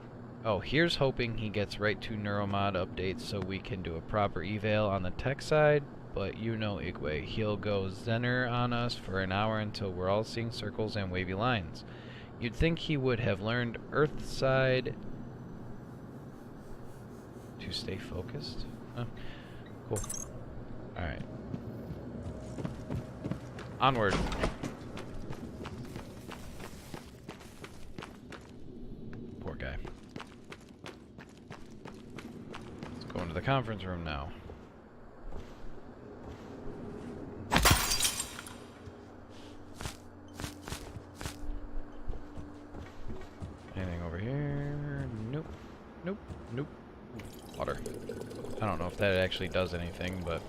Oh, here's hoping he gets right to Neuromod updates so we can do a proper eval on the tech side, but you know Igwe. He'll go Zener on us for an hour until we're all seeing circles and wavy lines. You'd think he would have learned Earthside to stay focused. Oh, cool. Alright. Onward. Poor guy. Let's go into the conference room now. Anything over here? Nope. Nope. Nope. Water. I don't know if that actually does anything, but...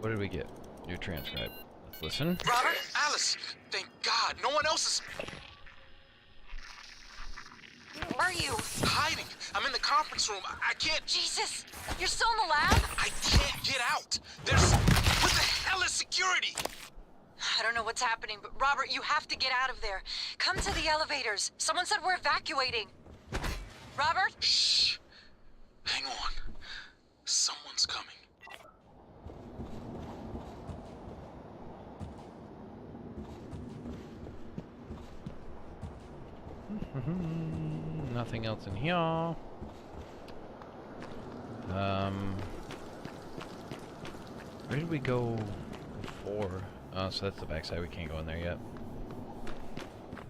What did we get? New transcribe. Let's listen. Robert? Alice! Thank God! No one else is... Where are you? Hiding! I'm in the conference room. I can't... Jesus! You're still in the lab? I can't get out! There's... What the hell is security? I don't know what's happening, but Robert, you have to get out of there. Come to the elevators. Someone said we're evacuating. Robert? Shh. Hang on. Someone's coming. Nothing else in here. Where did we go before? Oh, so that's the backside. We can't go in there yet.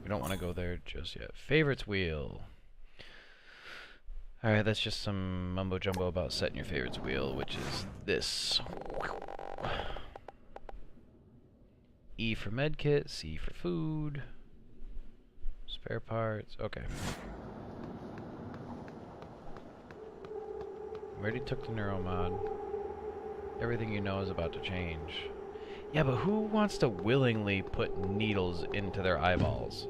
We don't want to go there just yet. Favorites wheel. Alright, that's just some mumbo jumbo about setting your favorites wheel, which is this. E for medkit, C for food. Spare parts, okay. Already took the neuromod. Everything you know is about to change. Yeah, but who wants to willingly put needles into their eyeballs?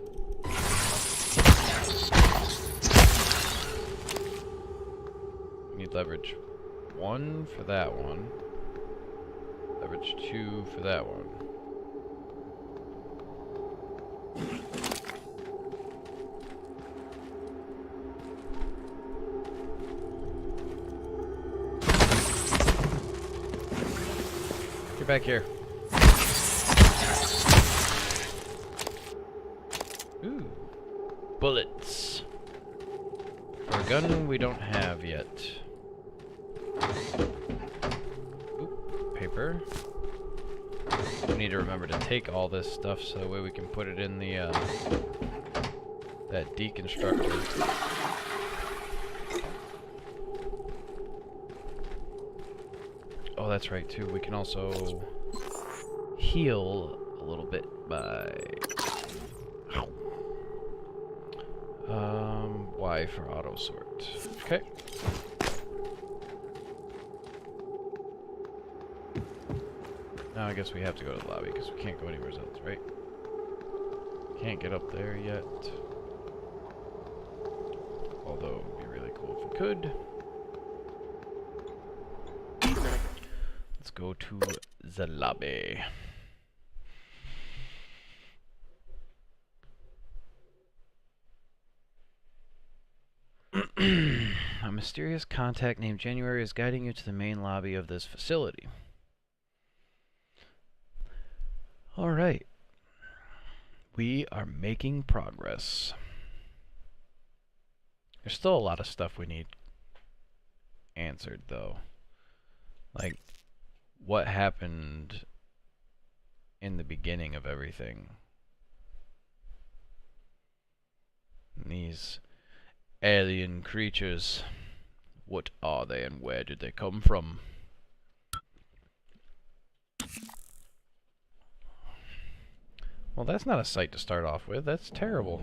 Need leverage 1 for that one. Leverage 2 for that one. Get back here. Ooh. Bullets. For a gun we don't have yet. Oop. paper. We need to remember to take all this stuff so that way we can put it in the that deconstructor. Oh, that's right too. We can also heal a little bit by Y for auto sort. Okay. Now I guess we have to go to the lobby because we can't go anywhere else, right? Can't get up there yet. Although it would be really cool if we could. Let's go to the lobby. A mysterious contact named January is guiding you to the main lobby of this facility. Alright. We are making progress. There's still a lot of stuff we need answered, though. Like, what happened in the beginning of everything? And these alien creatures, what are they and where did they come from? Well, that's not a sight to start off with. That's terrible.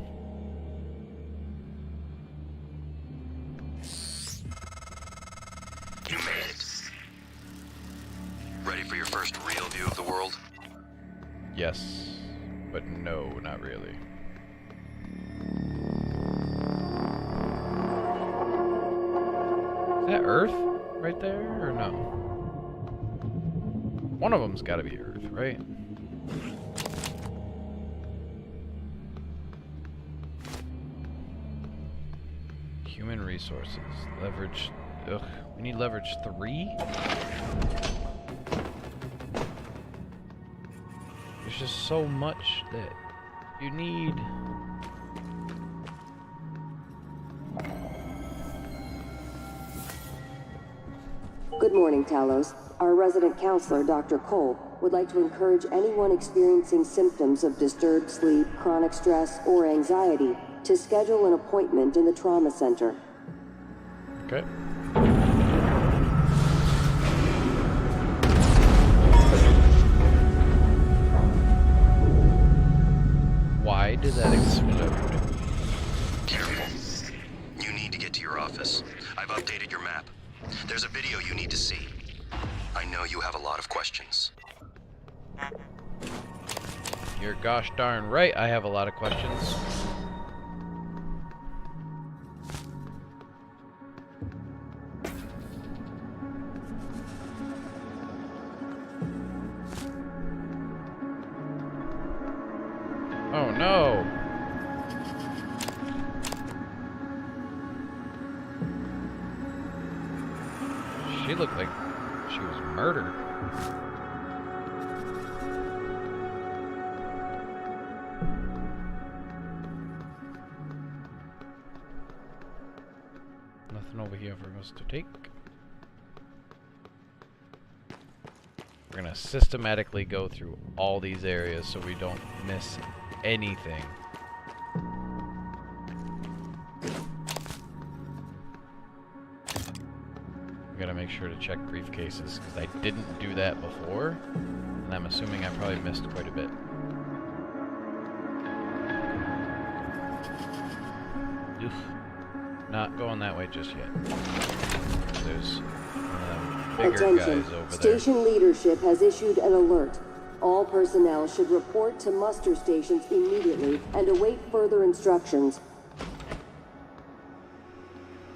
You made it. Ready for your first real view of the world? Yes, but no, not really. Is that Earth right there, or no? One of them's gotta be Earth, right? Human resources. Leverage. Ugh. We need leverage 3? There's just so much that you need. Good morning, Talos. Our resident counselor, Dr. Cole, would like to encourage anyone experiencing symptoms of disturbed sleep, chronic stress, or anxiety to schedule an appointment in the trauma center. Okay. Why did that explode? Careful. You need to get to your office. I've updated your map. There's a video you need to see. I know you have a lot of questions. You're gosh darn right, I have a lot of questions. Oh no! She looked like she was murdered. Nothing over here for us to take. We're gonna systematically go through all these areas so we don't miss anything. We gotta make sure to check briefcases because I didn't do that before, and I'm assuming I probably missed quite a bit. Oof. Not going that way just yet. There's one of them bigger Attention. guys over Station leadership has issued an alert. All personnel should report to muster stations immediately and await further instructions.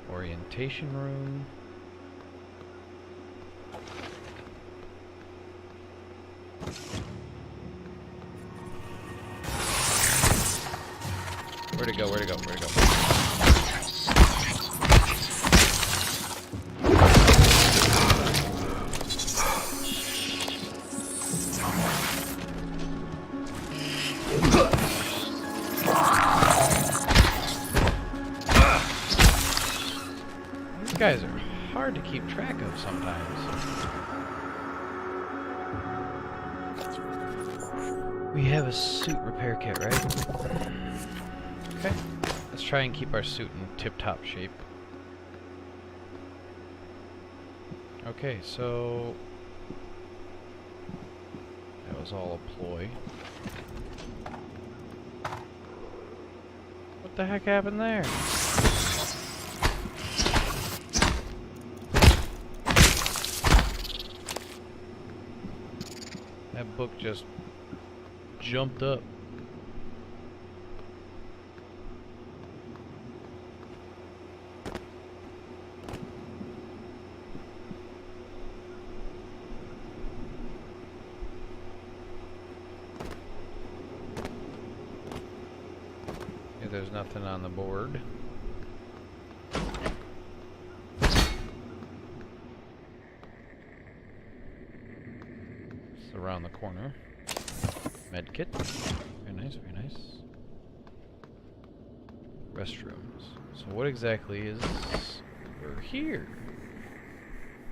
there. Orientation room. Where'd it go? Where'd it go? Where'd it go? These guys are hard to keep track of sometimes. We have a suit repair kit, right? Okay. Let's try and keep our suit in tip-top shape. Okay, so... that was all a ploy. What the heck happened there? That book just jumped up. Yeah, there's nothing on the board. It's around the corner. Medkit. Very nice, very nice. Restrooms. So what exactly is... we're here?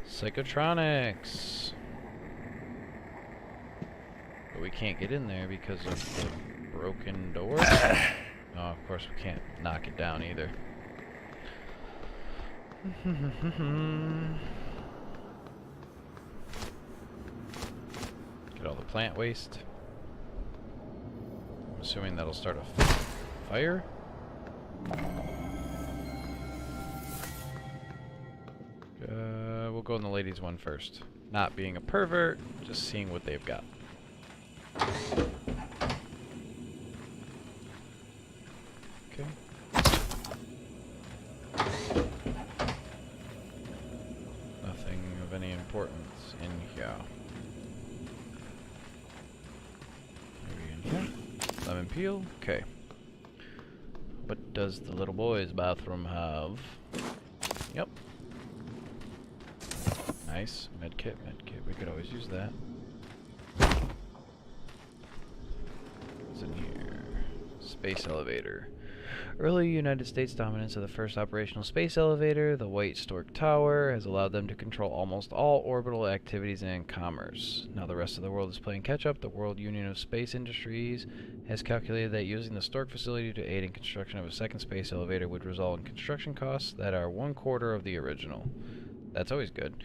Psychotronics. But we can't get in there because of the broken door. Oh, of course we can't knock it down either. Get all the plant waste. I'm assuming that'll start a fire. We'll go in the ladies' one first. Not being a pervert, just seeing what they've got. Okay. Nothing of any importance in here. Maybe in here. Lemon peel. Okay. What does the little boy's bathroom have? Yep. Nice. Medkit, medkit. We could always use that. What's in here? Space elevator. Early United States dominance of the first operational space elevator, the White Stork Tower, has allowed them to control almost all orbital activities and commerce. Now the rest of the world is playing catch-up. The World Union of Space Industries has calculated that using the Stork facility to aid in construction of a second space elevator would result in construction costs that are 1/4 of the original. That's always good.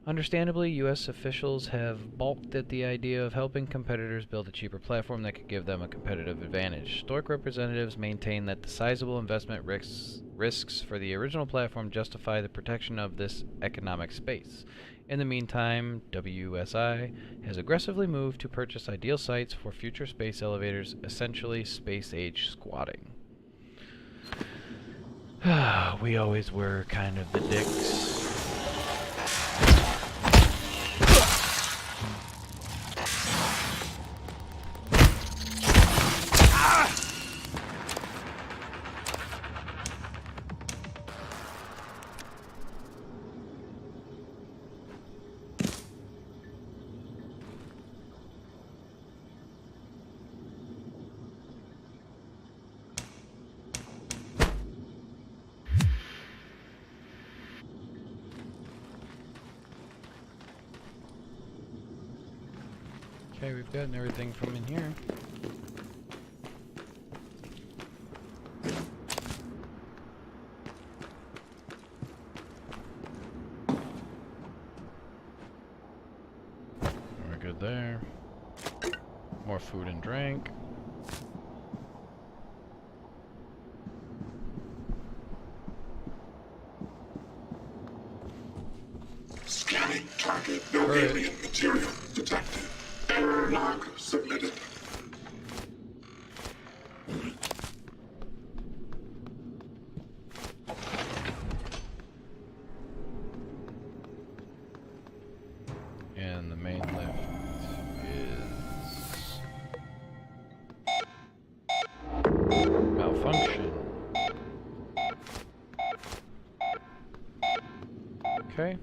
Understandably, U.S. officials have balked at the idea of helping competitors build a cheaper platform that could give them a competitive advantage. Stork representatives maintain that the sizable investment risks for the original platform justify the protection of this economic space. In the meantime, WSI has aggressively moved to purchase ideal sites for future space elevators, essentially space-age squatting. We always were kind of the dicks. Okay, we've gotten everything from in here. We're good there. More food and drink. Scanning target. No alien material detected. Error log submitted. And the main lift is malfunction. Okay.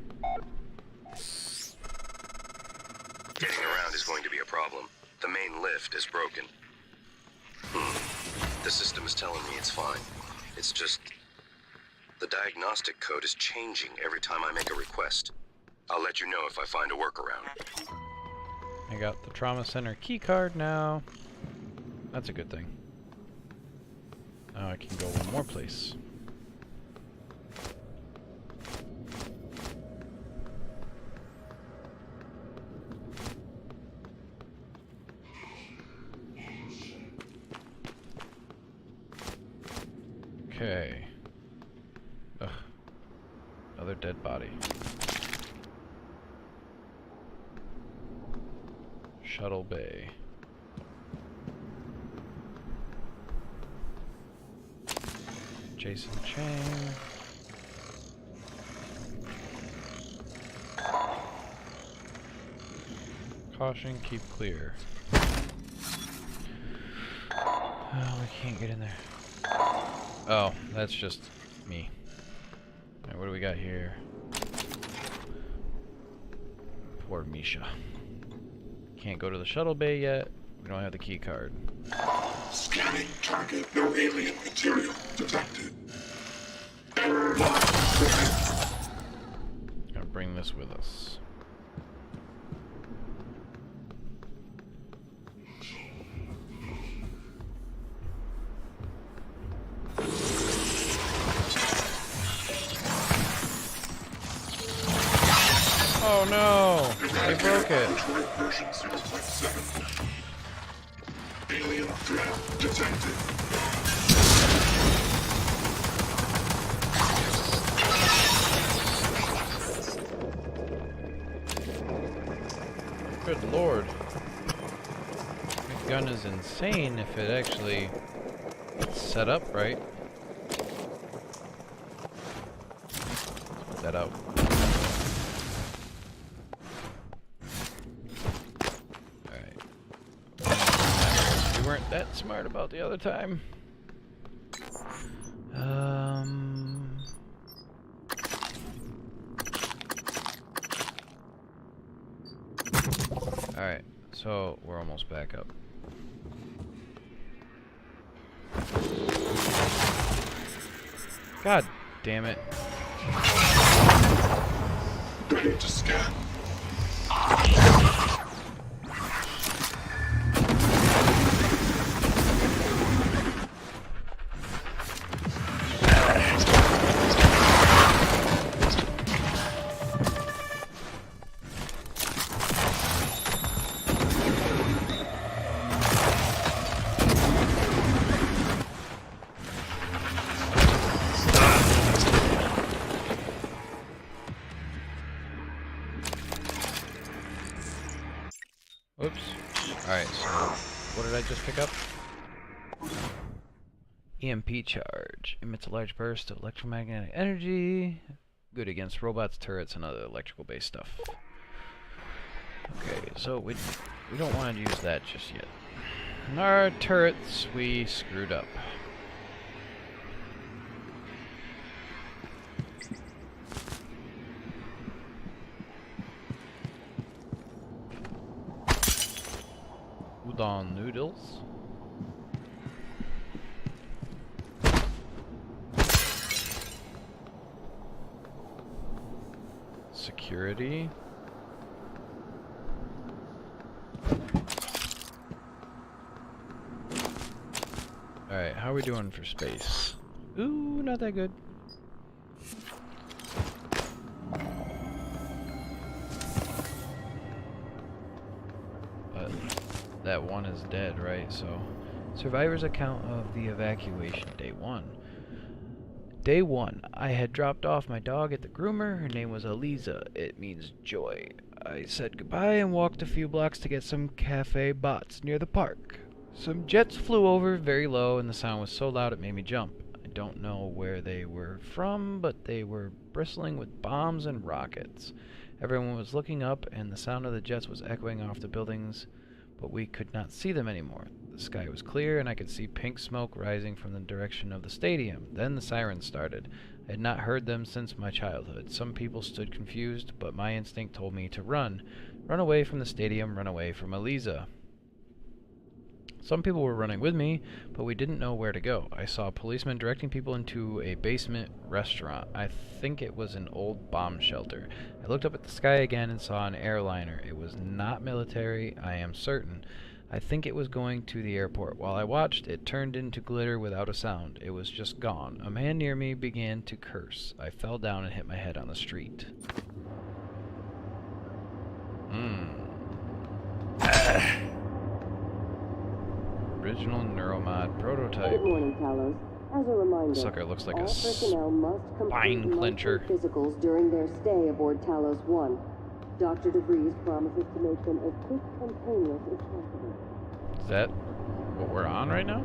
Getting around is going to be a problem. The main lift is broken. The system is telling me it's fine. It's just... the diagnostic code is changing every time I make a request. I'll let you know if I find a workaround. I got the trauma center key card now. That's a good thing. Now I can go one more place. Okay. Ugh. Another dead body. Shuttle Bay. Jason Chang. Caution, keep clear. Oh, we can't get in there. Oh, that's just me. Alright, what do we got here? Poor Misha. Can't go to the shuttle bay yet. We don't have the key card. Scanning target. No alien material detected. Error log detected. Gonna bring this with us. Oh no! They broke it. Version 0.7. Alien threat detected. Good lord. The gun is insane if it actually gets set up right. Let's put that out. We weren't that smart about the other time. Alright, so we're almost back up. God damn it. Ready to scan. Oops. Alright, so what did I just pick up? EMP charge. Emits a large burst of electromagnetic energy. Good against robots, turrets, and other electrical based stuff. Okay, so we don't want to use that just yet. In our turrets, we screwed up. Udon noodles. Security. Alright, how are we doing for space? Ooh, not that good. But that one is dead, right? So, survivor's account of the evacuation, day 1. Day 1, I had dropped off my dog at the groomer. Her name was Eliza. It means joy. I said goodbye and walked a few blocks to get some cafe bots near the park. Some jets flew over very low and the sound was so loud it made me jump. I don't know where they were from, but they were bristling with bombs and rockets. Everyone was looking up and the sound of the jets was echoing off the buildings, but we could not see them anymore. The sky was clear and I could see pink smoke rising from the direction of the stadium. Then the sirens started. I had not heard them since my childhood. Some people stood confused, but my instinct told me to run. Run away from the stadium, run away from Eliza. Some people were running with me, but we didn't know where to go. I saw a policeman directing people into a basement restaurant. I think it was an old bomb shelter. I looked up at the sky again and saw an airliner. It was not military, I am certain. I think it was going to the airport. While I watched, it turned into glitter without a sound. It was just gone. A man near me began to curse. I fell down and hit my head on the street. Original Neuromod prototype. Good morning, Talos. As a reminder, Sucker looks like all a personnel must complete spine clencher. physicals during their stay aboard Talos 1. Dr. DeVries promises to make them as quick and painless as possible. Is that what we're on right now?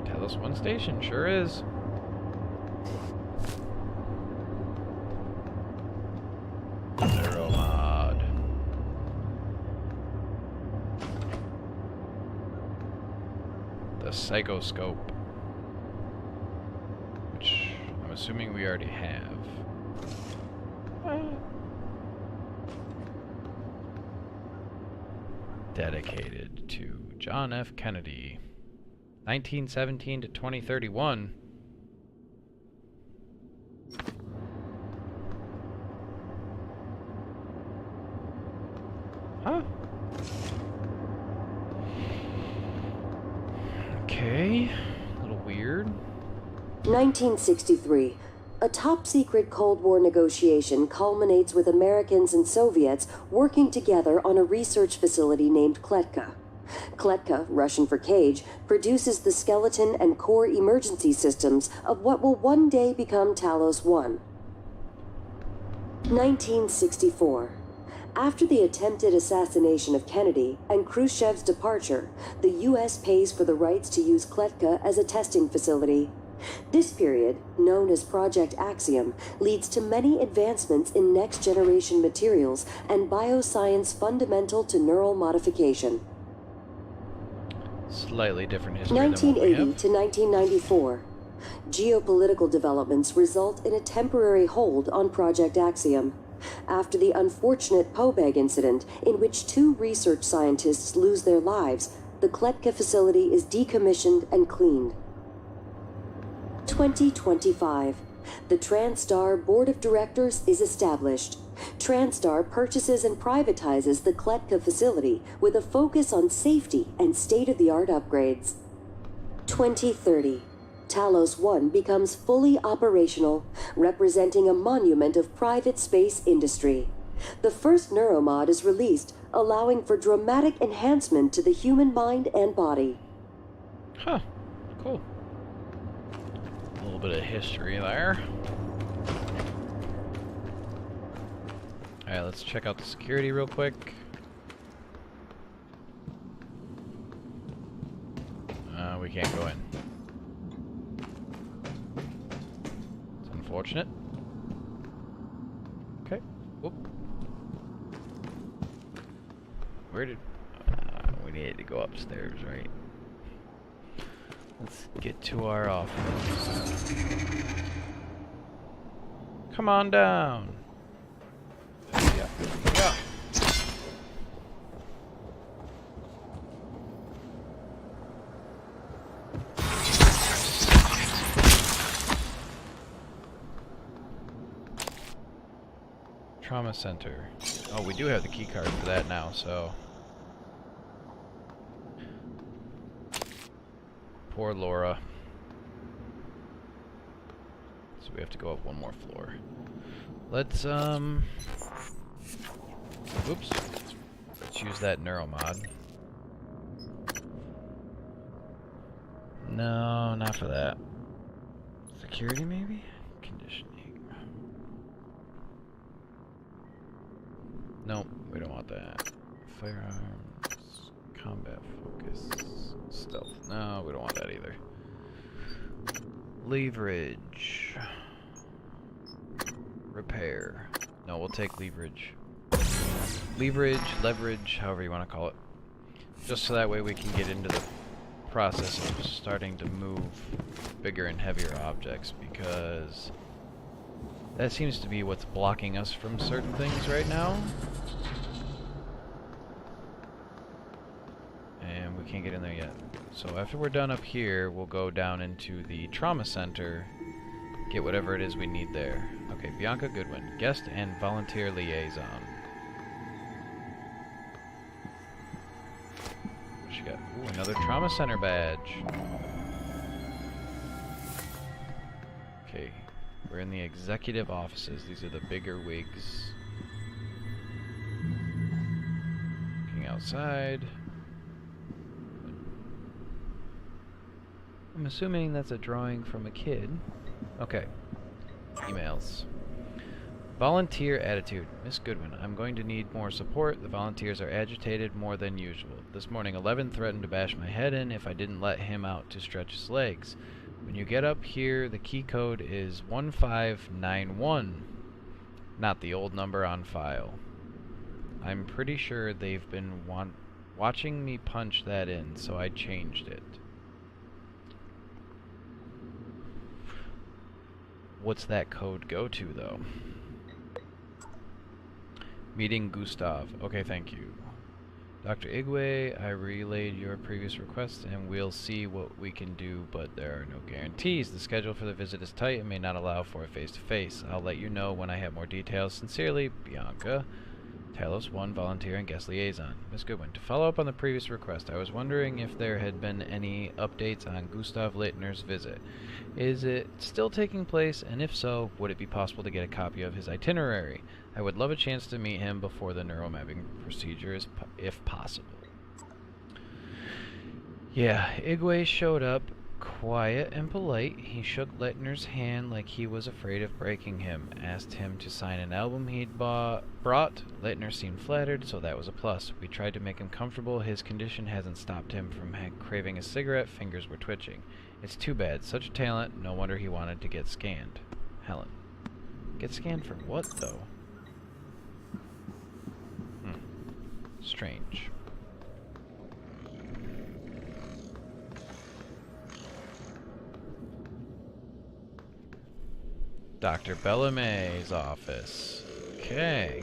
Talos 1 station, sure is. Neuromod. The Psychoscope. Which I'm assuming we already have. Dedicated to John F. Kennedy. 1917 to 2031. Huh? Okay. A little weird. 1963. A top-secret Cold War negotiation culminates with Americans and Soviets working together on a research facility named Kletka. Kletka, Russian for cage, produces the skeleton and core emergency systems of what will one day become Talos 1. 1964. After the attempted assassination of Kennedy and Khrushchev's departure, the U.S. pays for the rights to use Kletka as a testing facility. This period, known as Project Axiom, leads to many advancements in next-generation materials and bioscience fundamental to neural modification. Slightly different history than what we 1980 have. to 1994. Geopolitical developments result in a temporary hold on Project Axiom. After the unfortunate Pobeg incident, in which 2 research scientists lose their lives, the Kletka facility is decommissioned and cleaned. 2025. The TranStar Board of Directors is established. TranStar purchases and privatizes the Kletka facility with a focus on safety and state-of-the-art upgrades. 2030. Talos 1 becomes fully operational, representing a monument of private space industry. The first Neuromod is released, allowing for dramatic enhancement to the human mind and body. Huh. Cool. A little bit of history there. Alright, let's check out the security real quick. We can't go in. It's unfortunate. Okay. Whoop. Where did... we needed to go upstairs, right? Let's get to our office. Come on down. Yeah. Yeah. Trauma center. Oh, we do have the key card for that now, so. Poor Laura. So we have to go up one more floor. Let's, oops. Let's use that Neuromod. No, not for that. Security, maybe? Conditioning. Nope, we don't want that. Firearms, combat focus, stealth. No, we don't want that either. Leverage. Repair. No, we'll take leverage. Leverage, however you want to call it. Just so that way we can get into the process of starting to move bigger and heavier objects, because that seems to be what's blocking us from certain things right now. we can't get in there yet. So after we're done up here, we'll go down into the trauma center, get whatever it is we need there. Okay, Bianca Goodwin, guest and volunteer liaison. What she got? Ooh, another trauma center badge. Okay, we're in the executive offices. These are the bigger wigs. Looking outside. I'm assuming that's a drawing from a kid. Okay. Emails. Volunteer attitude. Miss Goodwin, I'm going to need more support. The volunteers are agitated more than usual. This morning, 11 threatened to bash my head in if I didn't let him out to stretch his legs. When you get up here, the key code is 1591, not the old number on file. I'm pretty sure they've been watching me punch that in, so I changed it. What's that code go to, though? Meeting Gustav. Okay, thank you. Dr. Igwe, I relayed your previous request and we'll see what we can do, but there are no guarantees. The schedule for the visit is tight and may not allow for a face-to-face. I'll let you know when I have more details. Sincerely, Bianca. Talos 1, volunteer and guest liaison. Miss Goodwin, to follow up on the previous request, I was wondering if there had been any updates on Gustav Leitner's visit. Is it still taking place, and if so, would it be possible to get a copy of his itinerary? I would love a chance to meet him before the neuromapping procedure, if possible. Yeah, Igwe showed up, quiet and polite. He shook Leitner's hand like he was afraid of breaking him, asked him to sign an album he'd brought. Leitner seemed flattered, so that was a plus. We tried to make him comfortable. His condition hasn't stopped him from craving a cigarette. Fingers were twitching. It's too bad. Such a talent. No wonder he wanted to get scanned. Helen. Get scanned for what, though? Strange. Dr. Bellamy's office. Okay.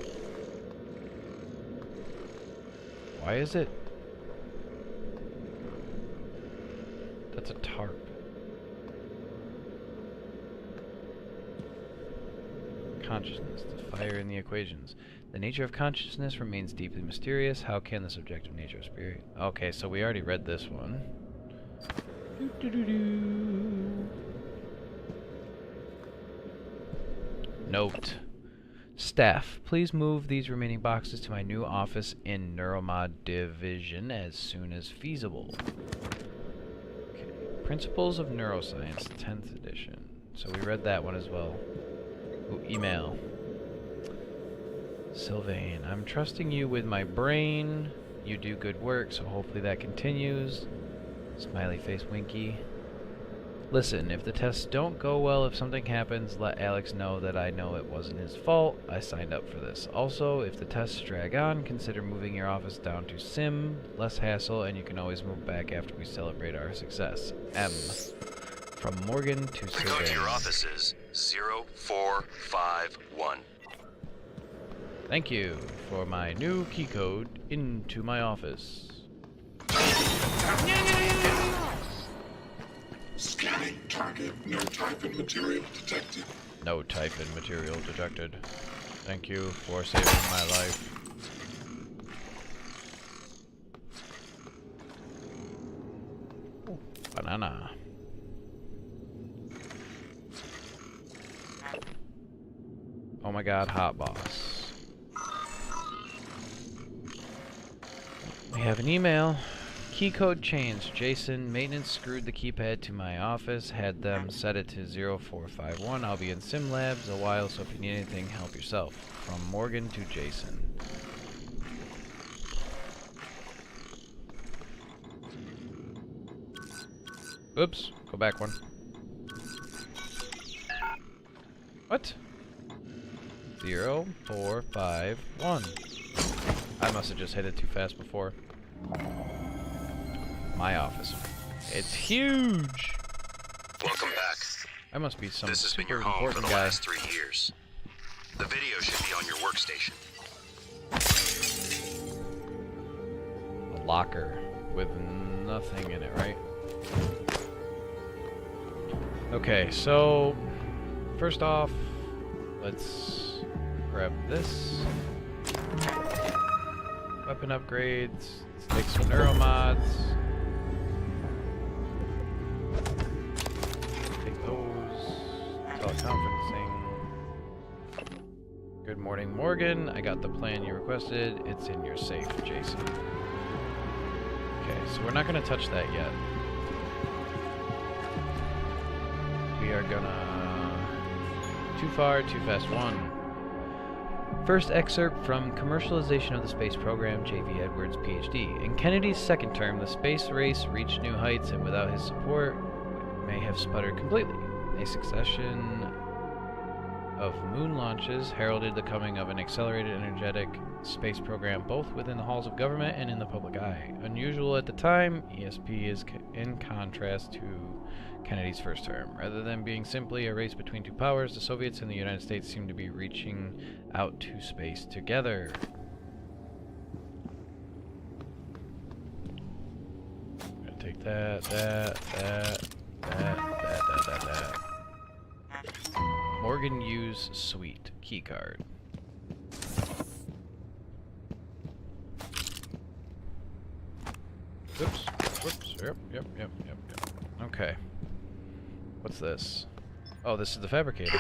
Why is it? That's a tarp. Consciousness, the fire in the equations. The nature of consciousness remains deeply mysterious. How can the subjective nature of spirit... Okay, so we already read this one. Note. Staff, please move these remaining boxes to my new office in Neuromod Division as soon as feasible. Okay. Principles of Neuroscience, 10th edition. So we read that one as well. Ooh, email. Sylvain, I'm trusting you with my brain. You do good work, so hopefully that continues. Smiley face winky. Listen, if the tests don't go well, if something happens, let Alex know that I know it wasn't his fault. I signed up for this. Also, if the tests drag on, consider moving your office down to Sim. Less hassle, and you can always move back after we celebrate our success. M. From Morgan to Sylvain. The code to your office is 0451. Thank you for my new key code into my office. Scanning target. No type and material detected. No type and material detected. Thank you for saving my life. Ooh, banana. Oh my god, hot boss. We have an email. Key code changed. Jason, maintenance screwed the keypad to my office, had them set it to 0451. I'll be in Sim Labs a while, so if you need anything, help yourself. From Morgan to Jason. Oops, go back one. What? 0451. I must have just hit it too fast before. My office. It's huge! Welcome back. I must be some This has been super your home for important the guy. last 3 years. The video should be on your workstation. A locker with nothing in it, right? Okay, so first off, let's grab this. Weapon upgrades. Let's take some neuromods. Take those. Teleconferencing. Good morning, Morgan. I got the plan you requested. It's in your safe, Jason. Okay, so we're not going to touch that yet. We are gonna... Too far, too fast, 1. First excerpt from Commercialization of the Space Program, J.V. Edwards, Ph.D. In Kennedy's second term, the space race reached new heights, and without his support, it may have sputtered completely. A succession of moon launches heralded the coming of an accelerated, energetic space program both within the halls of government and in the public eye. Unusual at the time, ESP is in contrast to Kennedy's first term. Rather than being simply a race between two powers, the Soviets and the United States seem to be reaching out to space together. I'm gonna take that. Morgan use suite keycard. Oops. Whoops. Yep. Okay. What's this? Oh, this is the fabricator.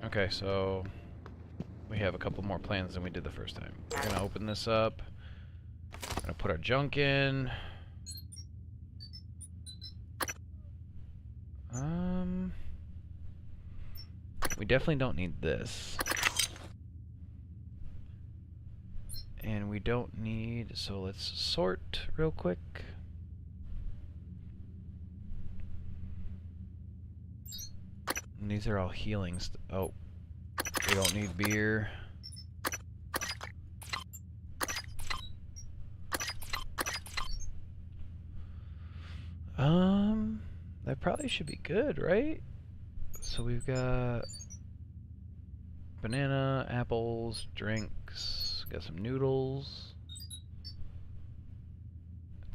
Okay, so we have a couple more plans than we did the first time. We're gonna open this up. We're gonna put our junk in. We definitely don't need this. And we don't need, so let's sort real quick. And these are all healings. Oh, we don't need beer. That probably should be good, right? So we've got banana, apples, drinks, got some noodles.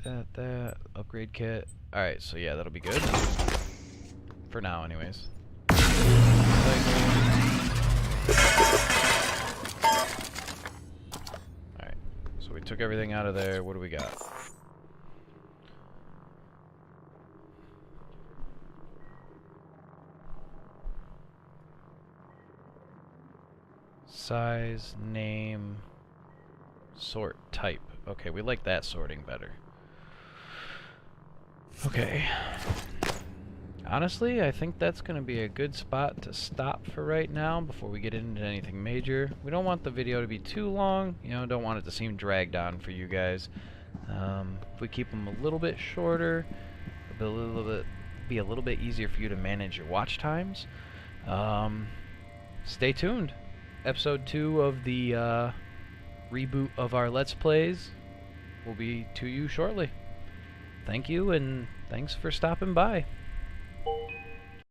That, upgrade kit. Alright, so yeah, that'll be good. For now, anyways. Alright, so we took everything out of there. What do we got? Size, name, sort, type. Okay, we like that sorting better. Okay. Honestly, I think that's going to be a good spot to stop for right now before we get into anything major. We don't want the video to be too long, you know, don't want it to seem dragged on for you guys. If we keep them a little bit shorter, it'll be a little bit easier for you to manage your watch times. Stay tuned. Episode 2 of the reboot of our Let's Plays will be to you shortly. Thank you, and thanks for stopping by.